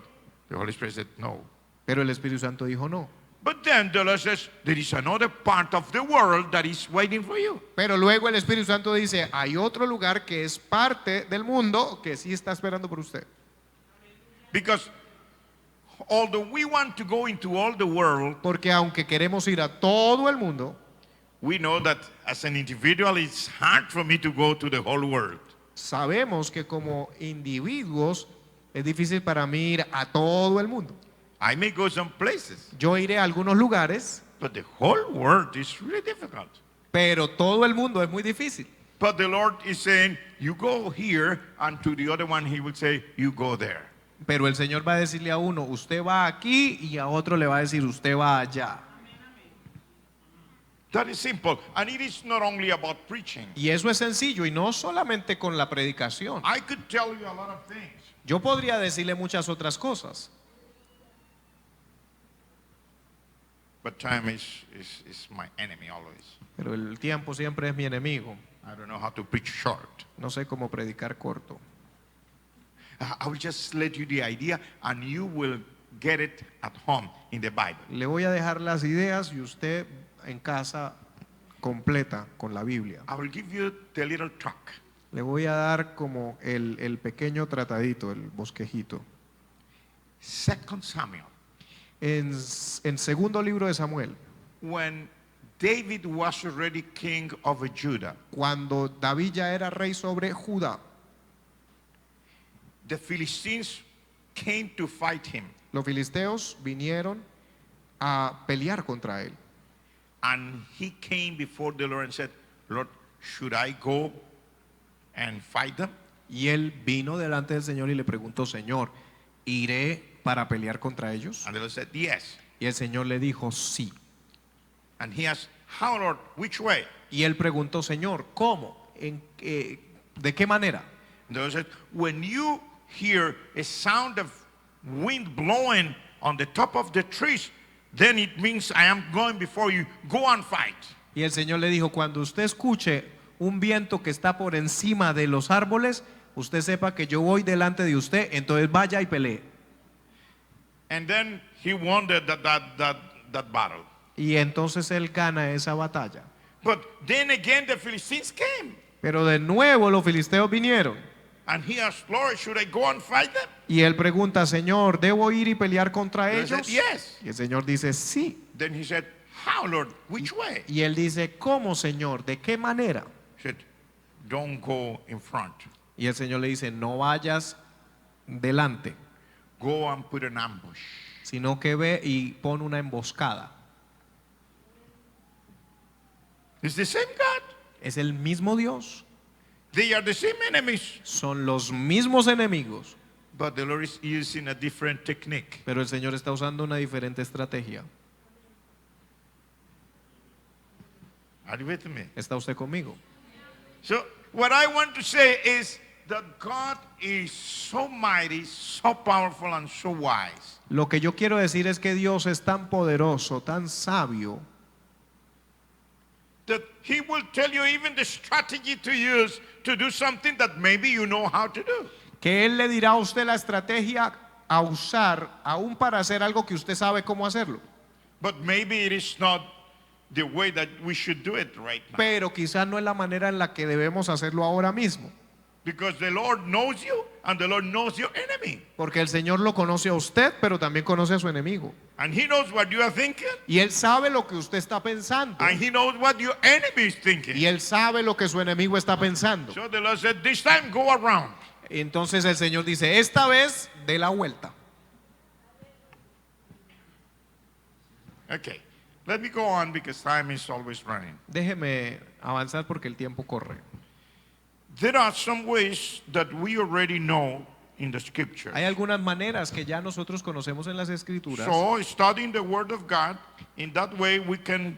the Holy Spirit said, no. Pero el Espíritu Santo dijo no. But then the Lord says, there is another part of the world that is waiting for you. Pero luego el Espíritu Santo dice, hay otro lugar que es parte del mundo que sí está esperando por usted. Because although we want to go into all the world, Porque aunque queremos ir a todo el mundo, we know that as an individual, it's hard for me to go to the whole world. sabemos que como individuos es difícil para mí ir a todo el mundo. I may go some places, Yo iré a algunos lugares, but the whole world is really difficult. pero todo el mundo es muy difícil. But the Lord is saying, you go here, and to the other one, He will say, you go there. Pero el Señor va a decirle a uno, usted va aquí, y a otro le va a decir, usted va allá. That is simple. And it is not only about preaching. Y eso es sencillo, y no solamente con la predicación. I could tell you a lot of things. Yo podría decirle muchas otras cosas, But time is my enemy always. pero el tiempo siempre es mi enemigo. I don't know how to preach short. No sé cómo predicar corto. I will just let you the idea, and you will get it at home in the Bible. Le voy a dejar las ideas y usted en casa completa con la Biblia. I will give you the little talk. Le voy a dar como el pequeño tratadito, el bosquejito. 2 Samuel. En segundo libro de Samuel, When David was already king of Judah, cuando David ya era rey sobre Judá, the Philistines came to fight him. los filisteos vinieron a pelear contra él. And he came before the Lord and said, Lord, should I go and fight them? Y él vino delante del Señor y le preguntó, Señor, ¿iré para pelear contra ellos? And the Lord said, yes. Y el Señor le dijo, sí. And he asked, how, Lord, which way? Y él preguntó, Señor, ¿cómo? ¿De qué manera? And the Lord said, when you hear a sound of wind blowing on the top of the trees, then it means I am going before you. Go and fight. Y el Señor le dijo, cuando usted escuche un viento que está por encima de los árboles, usted sepa que yo voy delante de usted, entonces vaya y pelee. And then he won that battle. Y entonces él gana esa batalla. But then again the Philistines came. Pero de nuevo los filisteos vinieron. And he asked, Lord, should I go and fight them? Y él pregunta, Señor, ¿debo ir y pelear contra And he said, ellos? yes. Y el Señor dice, sí. Then he said, how, Lord? Which way? Y él dice, ¿cómo, Señor? ¿De qué manera? He said, don't go in front. Y el Señor le dice, no vayas delante, Go and put an ambush. sino que ve y pon una emboscada. It's the same God. Es el mismo Dios. They are the same enemies. Son los mismos enemigos. But the Lord is using a different technique. Pero el Señor está usando una diferente estrategia. Are you with me? ¿Está usted conmigo? So what I want to say is that God is so mighty, so powerful, and so wise. Lo que yo quiero decir es que Dios es tan poderoso, tan sabio, That He will tell you even the strategy to use to do something that maybe you know how to do. que Él le dirá a usted la estrategia a usar, aún para hacer algo que usted sabe cómo hacerlo. But maybe it is not the way that we should do it right now. Pero quizás no es la manera en la que debemos hacerlo ahora mismo. Because the Lord knows you and the Lord knows your enemy. Porque el Señor lo conoce a usted, pero también conoce a su enemigo. And He knows what you are thinking. Y Él sabe lo que usted está pensando. And He knows what your enemy is thinking. Y Él sabe lo que su enemigo está pensando. So the Lord said, this time go around. Entonces el Señor dice, esta vez dé la vuelta. Okay. Let me go on because time is always running. Déjeme avanzar porque el tiempo corre. There are some ways that we already know in the scripture. Hay algunas maneras que ya nosotros conocemos en las Escrituras. So studying the Word of God, in that way we can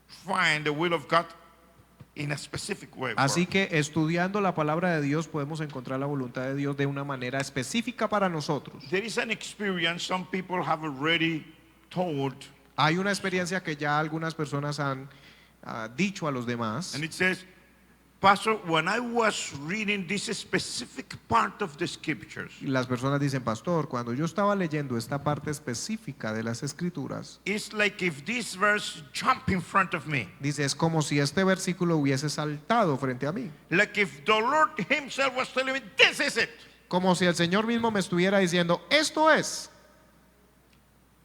find the will of God in a specific way. for Así us. que estudiando la palabra de Dios podemos encontrar la voluntad de Dios de una manera específica para nosotros. There is an experience some people have already told, Hay una experiencia que ya algunas personas han dicho a los demás. and it says, Pastor, when I was reading this specific part of the scriptures, Y las personas dicen, pastor, cuando yo estaba leyendo esta parte específica de las Escrituras, it's like if this verse jumped in front of me. dice, es como si este versículo hubiese saltado frente a mí. Like if the Lord Himself was telling me, this is it. Como si el Señor mismo me estuviera diciendo, esto es.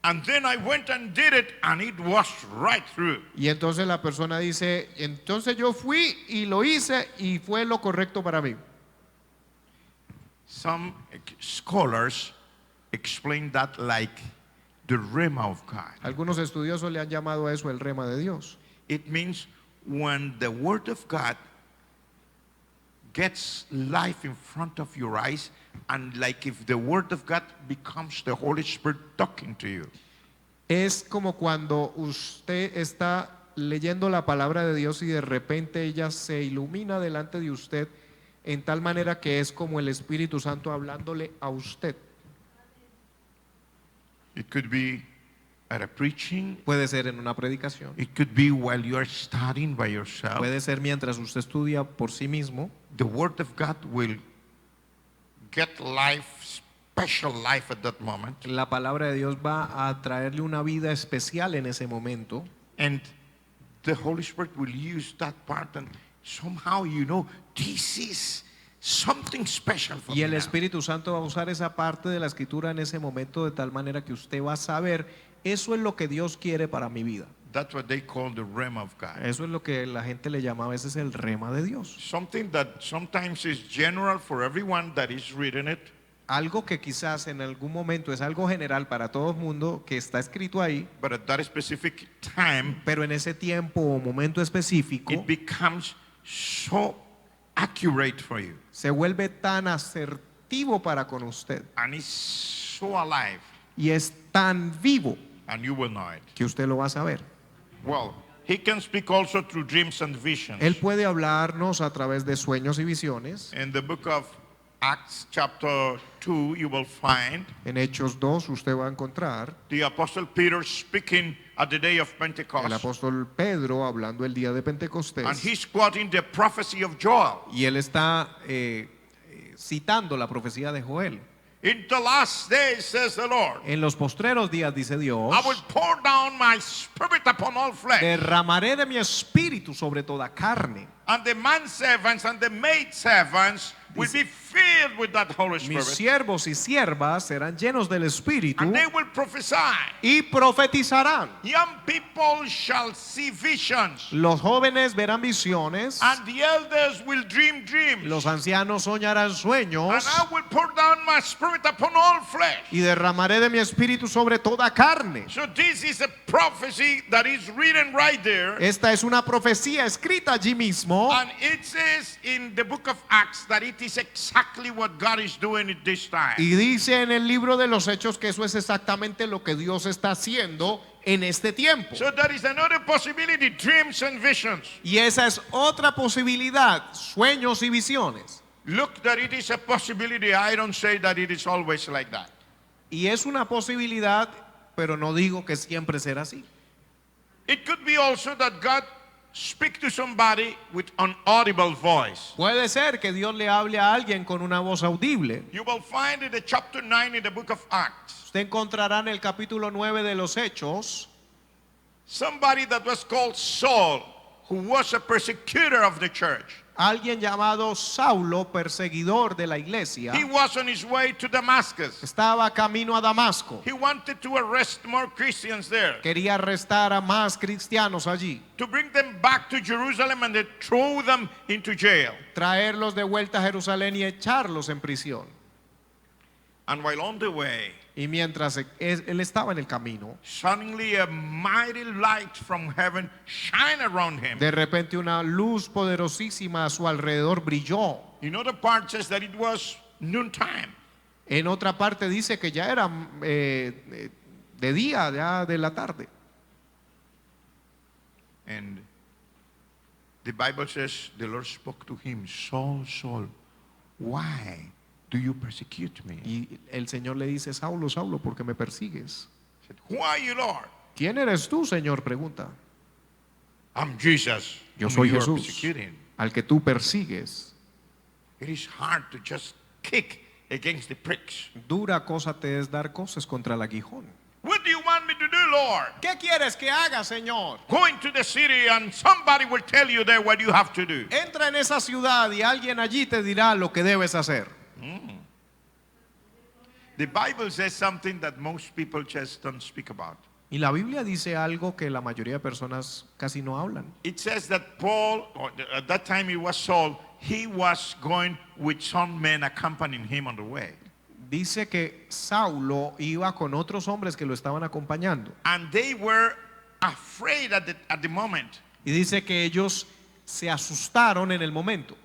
And then I went and did it, and it was right through. Y entonces la persona dice, entonces yo fui y lo hice y fue lo correcto para mí. Some scholars explain that like the rhema of God. Algunos estudiosos le han llamado a eso el rema de Dios. It means when the word of God gets life in front of your eyes, and like if the word of God becomes the Holy Spirit talking to you. Es como cuando usted está leyendo la palabra de Dios y de repente ella se ilumina delante de usted en tal manera que es como el Espíritu Santo hablándole a usted. It could be at a preaching. Puede ser en una predicación, It could be while you are studying by yourself. puede ser mientras usted estudia por sí mismo. The word of God will get life, special life at that moment. La palabra de Dios va a traerle una vida especial en ese momento. And the Holy Spirit will use that part, and somehow you know this is something special for Y me el now. Espíritu Santo va a usar esa parte de la Escritura en ese momento de tal manera que usted va a saber, eso es lo que Dios quiere para mi vida. That's what they call the rhema of God. Eso es lo que la gente le llama a veces el rema de Dios. Something that sometimes is general for everyone that is reading it, Algo que quizás en algún momento es algo general para todo el mundo que está escrito ahí, but at that specific time, pero en ese tiempo o momento específico it becomes so accurate for you. se vuelve tan asertivo para con usted And it's so alive, y es tan vivo and you will know it. que usted lo va a saber. Well, He can speak also through dreams and visions. Él puede hablarnos a través de sueños y visiones. In the book of Acts chapter 2, you will find En Hechos 2 usted va a encontrar the Apostle Peter speaking at the day of el Pentecost. apóstol Pedro hablando el día de And Pentecostés he's quoting the prophecy of Joel. y él está citando la profecía de Joel. In the last days, says the Lord, En los postreros días, dice Dios, I will pour down my spirit upon all flesh. derramaré de mi espíritu sobre toda carne. And the manservants and the maidservants will be filled with that Holy Mis Spirit. siervos y siervas serán llenos del espíritu And they will prophesy. y profetizarán. Young people shall see visions. Los jóvenes verán visiones, And the elders will dream dreams. los ancianos soñarán And sueños I will pour down my spirit upon all flesh. y derramaré de mi espíritu sobre toda carne. So this is a prophecy that is written right there. Esta es una profecía escrita allí mismo And it says in the book of Acts that it is exactly what God is doing at this time. y dice en el libro de los Hechos que eso es exactamente lo que Dios está haciendo en este tiempo. So there is another possibility, dreams and visions. Y esa es otra posibilidad, sueños y visiones. Look, that it is a possibility. I don't say that it is always like that. Y es una posibilidad, pero no digo que siempre será así. It could be also that God speak to somebody with an audible voice. Puede ser que Dios le hable a alguien con una voz audible. You will find in the chapter 9 in the book of Acts, Usted encontrará en el capítulo 9 de los Hechos somebody that was called Saul, who was a persecutor of the church. alguien llamado Saulo, perseguidor de la iglesia. He was on his way to Damascus. Estaba camino a Damasco. He wanted to arrest more Christians there, Quería arrestar a más cristianos allí, to bring them back to Jerusalem and then throw them into jail. traerlos de vuelta a Jerusalén y echarlos en prisión. And while on the way, Y mientras él estaba en el camino, suddenly a mighty light from heaven shined around him. de repente una luz poderosísima a su alrededor brilló. In other parts says that it was noontime. En otra parte dice que ya era de día, ya de la tarde. And the Bible says the Lord spoke to him, Saul, Saul, why do you persecute me? He Y el Señor le dice, Saulo, Saulo, ¿por qué me persigues? said, who are you, Lord? ¿Quién eres tú, Señor? Pregunta. I'm Jesus. Yo whom soy you are Jesús, persecuting. al que tú persigues. It is hard to just kick against the pricks. Dura cosa te es dar cosas contra el aguijón. What do you want me to do, Lord? ¿Qué quieres que haga, Señor? Go into the city and somebody will tell you there what you have to do. Entra en esa ciudad y alguien allí te dirá lo que debes hacer. The Bible says something that most people just don't speak about. Y la Biblia dice algo que la mayoría de personas casi no hablan. It says that Paul, or at that time it was Saul, he was going with some men accompanying him on the way. Dice que Saulo iba con otros hombres que lo estaban acompañando. And they were afraid at the moment. Y dice que ellos se asustaron en el momento.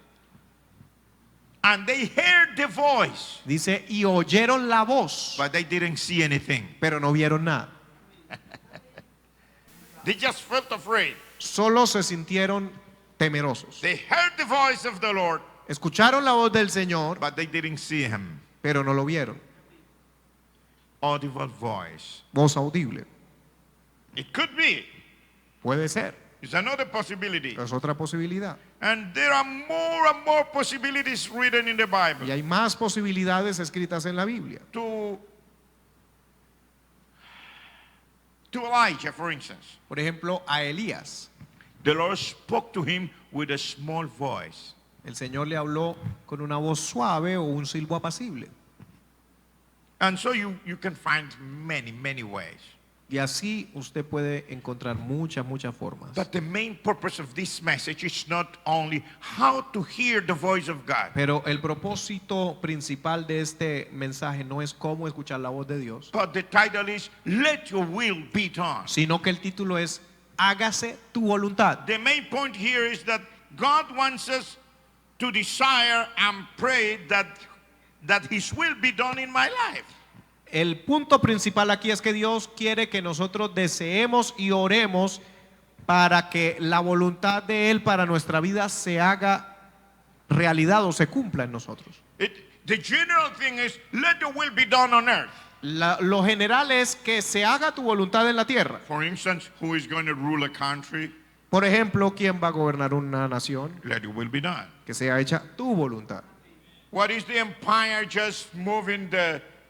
And they heard the voice, Dice, y oyeron la voz, but they didn't see anything. pero no vieron nada. They just felt afraid. Solo se sintieron temerosos. They heard the voice of the Lord, Escucharon la voz del Señor, but they didn't see him. pero no lo vieron. Audible voice. Voz audible. It could be. Puede ser. It's another possibility. Es otra posibilidad. And there are more and more possibilities written in the Bible. Y hay más posibilidades escritas en la Biblia. To Elijah, for instance, Por ejemplo, a Elías. the Lord spoke to him with a small voice. El Señor le habló con una voz suave o un silbo apacible. And so you can find many ways. Y así usted puede encontrar muchas formas. But the main purpose of this message is not only how to hear the voice of God, Pero el propósito principal de este mensaje no es cómo escuchar la voz de Dios, but the title is Let Your Will Be Done. sino que el título es Hágase tu voluntad. The main point here is that God wants us to desire and pray that His will be done in my life. El punto principal aquí es que Dios quiere que nosotros deseemos y oremos para que la voluntad de Él para nuestra vida se haga realidad o se cumpla en nosotros. The general thing is, let your will be done on earth. Lo general es que se haga tu voluntad en la tierra. For instance, who is going to rule a country? Por ejemplo, ¿quién va a gobernar una nación? Let your will be done. Que sea hecha tu voluntad. What is the empire just moving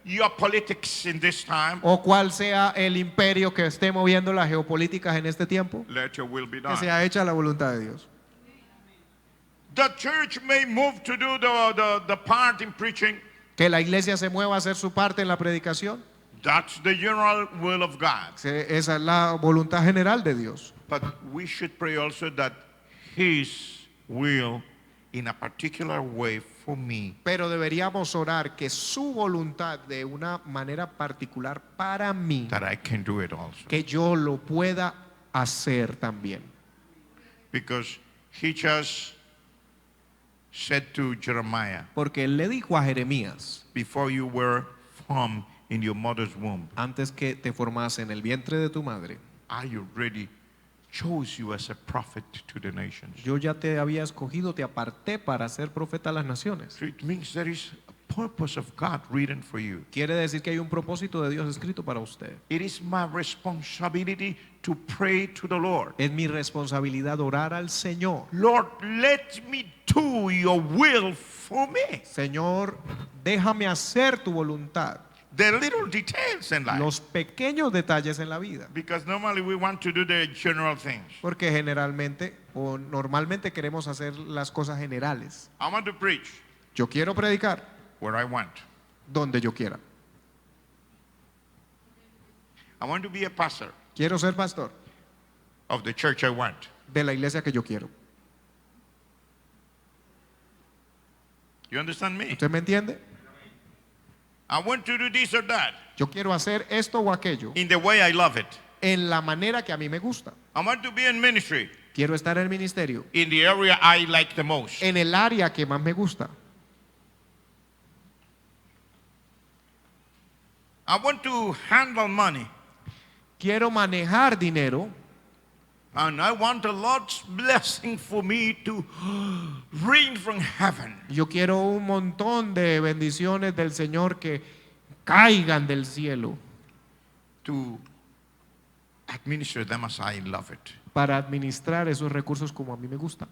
your politics in this time? O cuál sea el imperio que esté moviendo las geopolíticas en este tiempo. Let your will be Que done. sea hecha la voluntad de Dios. The church may move to do the part in preaching. Que la iglesia se mueva a hacer su parte en la predicación. That's the general will of God. Esa es la voluntad general de Dios. But we should pray also that His will in a particular way for me, Pero deberíamos orar que su voluntad de una manera particular para mí, that I can do it also. que yo lo pueda hacer también. Because He just said to Jeremiah, Porque él le dijo a Jeremías, before you were formed in your mother's womb, antes que te formase en el vientre de tu madre, I already chose you as a prophet to the nations. yo ya te había escogido, te aparté para ser profeta a las naciones. So it means there is a purpose of God written for you. Quiere decir que hay un propósito de Dios escrito para usted. It is my responsibility to pray to the Lord. Es mi responsabilidad orar al Señor. Lord, let me do your will for me. Señor, déjame hacer tu voluntad. The little details in life. Los pequeños detalles en la vida. Because normally we want to do the general things. Porque generalmente o normalmente queremos hacer las cosas generales. I want to preach Yo quiero predicar where I want. donde yo quiera. I want to be a pastor Quiero ser pastor of the church I want. de la iglesia que yo quiero. You understand me? ¿Usted me entiende? I want to do this or that Yo quiero hacer esto o aquello in the way I love it. en la manera que a mí me gusta. I want to be in ministry Quiero estar en el ministerio in the area I like the most. en el área que más me gusta. I want to handle money. Quiero manejar dinero And I want the Lord's blessing for me to rain from heaven. Yo quiero un montón de bendiciones del Señor que caigan del cielo To administer them as I love it. para administrar esos recursos como a mí me gusta.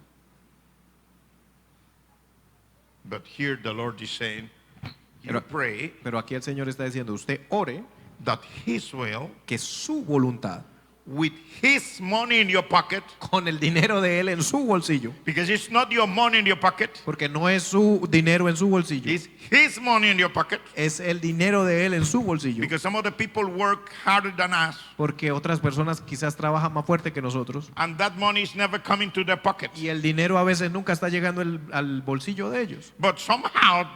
But here the Lord is saying, you Pero- pray Pero aquí el Señor está diciendo, usted ore that His will, que su voluntad, with His money in your pocket, con el dinero de Él en su bolsillo, because it's not your money in your pocket, porque no es su dinero en su bolsillo, it's His money in your pocket. es el dinero de Él en su bolsillo, Because some of the people work harder than us, porque otras personas quizás trabajan más fuerte que nosotros and that money is never coming to their pockets. y el dinero a veces nunca está llegando al bolsillo de ellos. But somehow,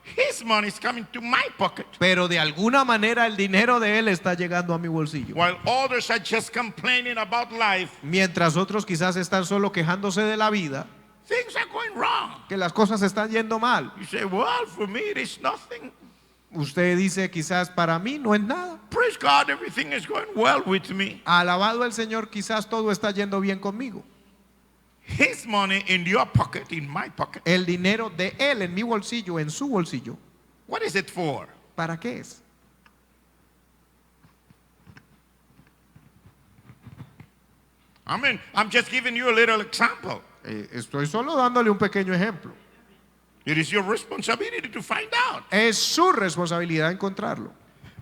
His money is coming to my pocket, Pero de alguna manera el dinero de Él está llegando a mi bolsillo. while others are just complaining about life. Mientras otros quizás están solo quejándose de la vida, Things are going wrong. que las cosas están yendo mal. You say, well, for me, it is nothing. Usted dice quizás para mí no es nada. Praise God, everything is going well with me. Alabado el Señor, quizás todo está yendo bien conmigo. His money in your pocket, in my pocket. El dinero de Él en mi bolsillo, en su bolsillo, What is it for? ¿para qué es? I mean, I'm just giving you a little example. Estoy solo dándole un pequeño ejemplo. It is your responsibility to find out. Es su responsabilidad encontrarlo.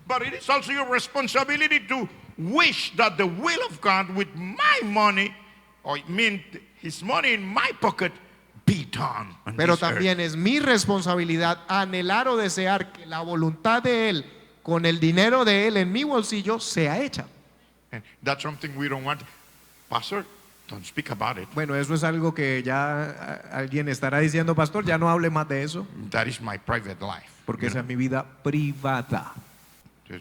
But it is also your responsibility to wish that the will of God with my money, or it mean His money in my pocket, be done on Pero this earth. también es mi responsabilidad anhelar o desear que la voluntad de Él, con el dinero de Él en mi bolsillo, sea hecha. And that's something we don't want. Pastor, don't speak about it. Bueno, eso es algo que ya alguien estará diciendo, pastor, ya no hable más de eso, That is my private life. porque You esa es know? mi vida privada.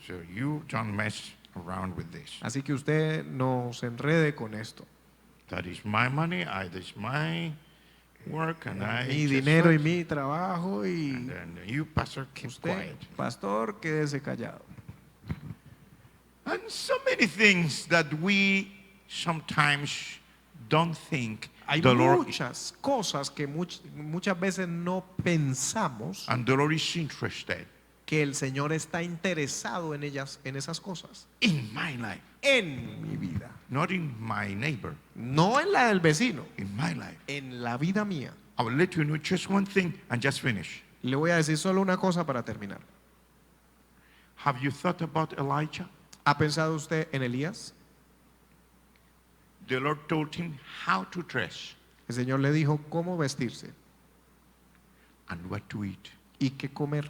So you don't mess around with this. Así que usted no se enrede con esto. That is my money. That is my work, and I Mi just dinero y work. mi trabajo y And then you, pastor, keep usted, quiet. pastor, quédese callado. And so many things that we sometimes don't think Hay the Lord, muchas cosas que muchas veces no pensamos and the Lord is interested que el Señor está interesado en ellas, en esas cosas, in my life, en mi vida, not in my neighbor, no en la del vecino, in my life. en la vida mía. I will let you know just one thing and just finish. Le voy a decir solo una cosa para terminar. Have you thought about Elijah? ¿Ha pensado usted en Elías? The Lord told him how to dress El Señor le dijo cómo vestirse and what to eat. y qué comer.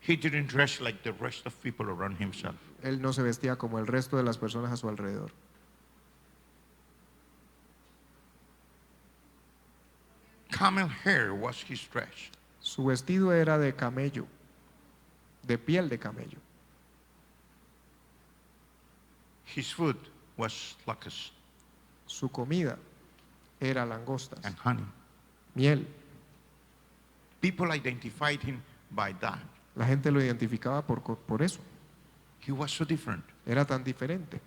He didn't dress like the rest of people around himself. Él no se vestía como el resto de las personas a su alrededor. Camel hair was his dress. Su vestido era de camello, de piel de camello. His food was locusts Su comida era langostas, and honey. miel. People identified him by that. La gente lo identificaba por eso. He was so different. Era tan diferente.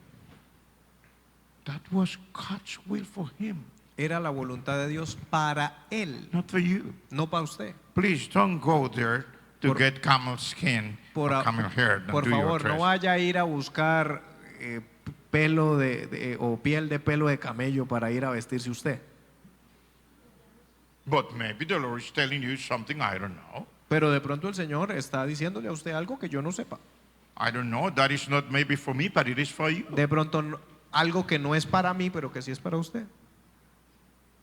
That was God's will for him. Era la voluntad de Dios para él, not for you. no para usted. Please don't go there to Por- get camel skin or camel hair and por do your favor, no dress. vaya a ir a buscar pelo o piel de pelo de camello para ir a vestirse usted. But maybe the Lord is telling you something I don't know. Pero de pronto el Señor está diciéndole a usted algo que yo no sepa. I don't know. That is not maybe for me, but it is for you. De pronto algo que no es para mí, pero que sí es para usted.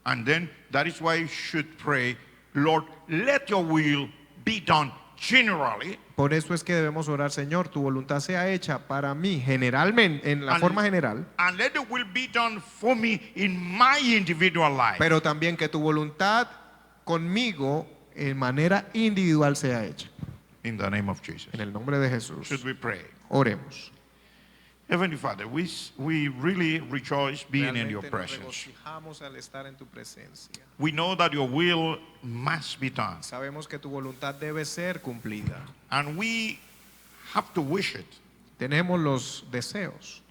And then that is why you should pray, Lord, let your will be done generally. Por eso es que debemos orar, Señor, tu voluntad sea hecha para mí, generalmente, en la And- forma general, And let the will be done for me in my individual life. pero también que tu voluntad conmigo en manera individual sea hecha. In the name of Jesus. En el nombre de Jesús. Should we pray? Oremos. Heavenly Father, we really rejoice being in your Realmente nos presence. regocijamos al estar en tu presencia. We know that your will must be done. Sabemos que tu voluntad debe ser cumplida. And we have to wish it. Tenemos los deseos.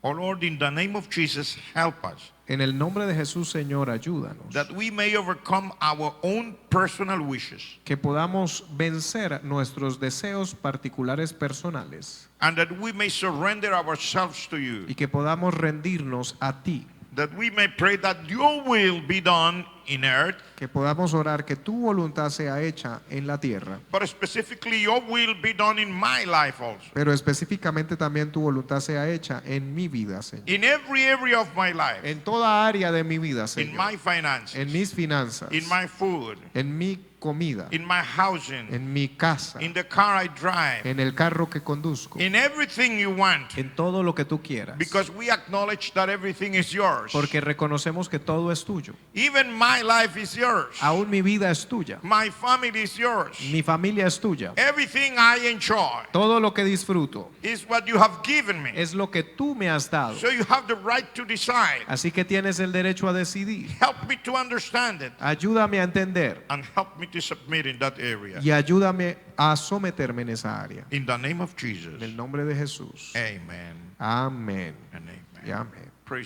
Oh Lord, in the name of Jesus, help us En el nombre de Jesús, Señor, ayúdanos. that we may overcome our own personal wishes Que podamos vencer nuestros deseos particulares personales. and that we may surrender ourselves to you. Y que podamos rendirnos a ti. That we may pray that your will be done in earth, Que podamos orar que tu voluntad sea hecha en la tierra. but specifically your will be done in my life also. Pero específicamente también tu voluntad sea hecha en mi vida, Señor. In every area of my life, En toda área de mi vida, in Señor. my finances, En mis finanzas. in my food, En mi comida. in my housing, En mi casa. in the car I drive, En el carro que conduzco. in everything you want, En todo lo que tú quieras. because we acknowledge that everything is yours. Porque reconocemos que todo es tuyo. Even my life is yours. Aún mi vida es tuya. My family is yours. Mi familia es tuya. Everything I enjoy Todo lo que disfruto is what you have given me. es lo que tú me has dado. So you have the right to decide. Así que tienes el derecho a decidir. Help me to understand it Ayúdame a entender and help me to submit in that area. y ayúdame a someterme en esa área. In the name of Jesus. En el nombre de Jesús. Amen Amén. and amen. Y amén.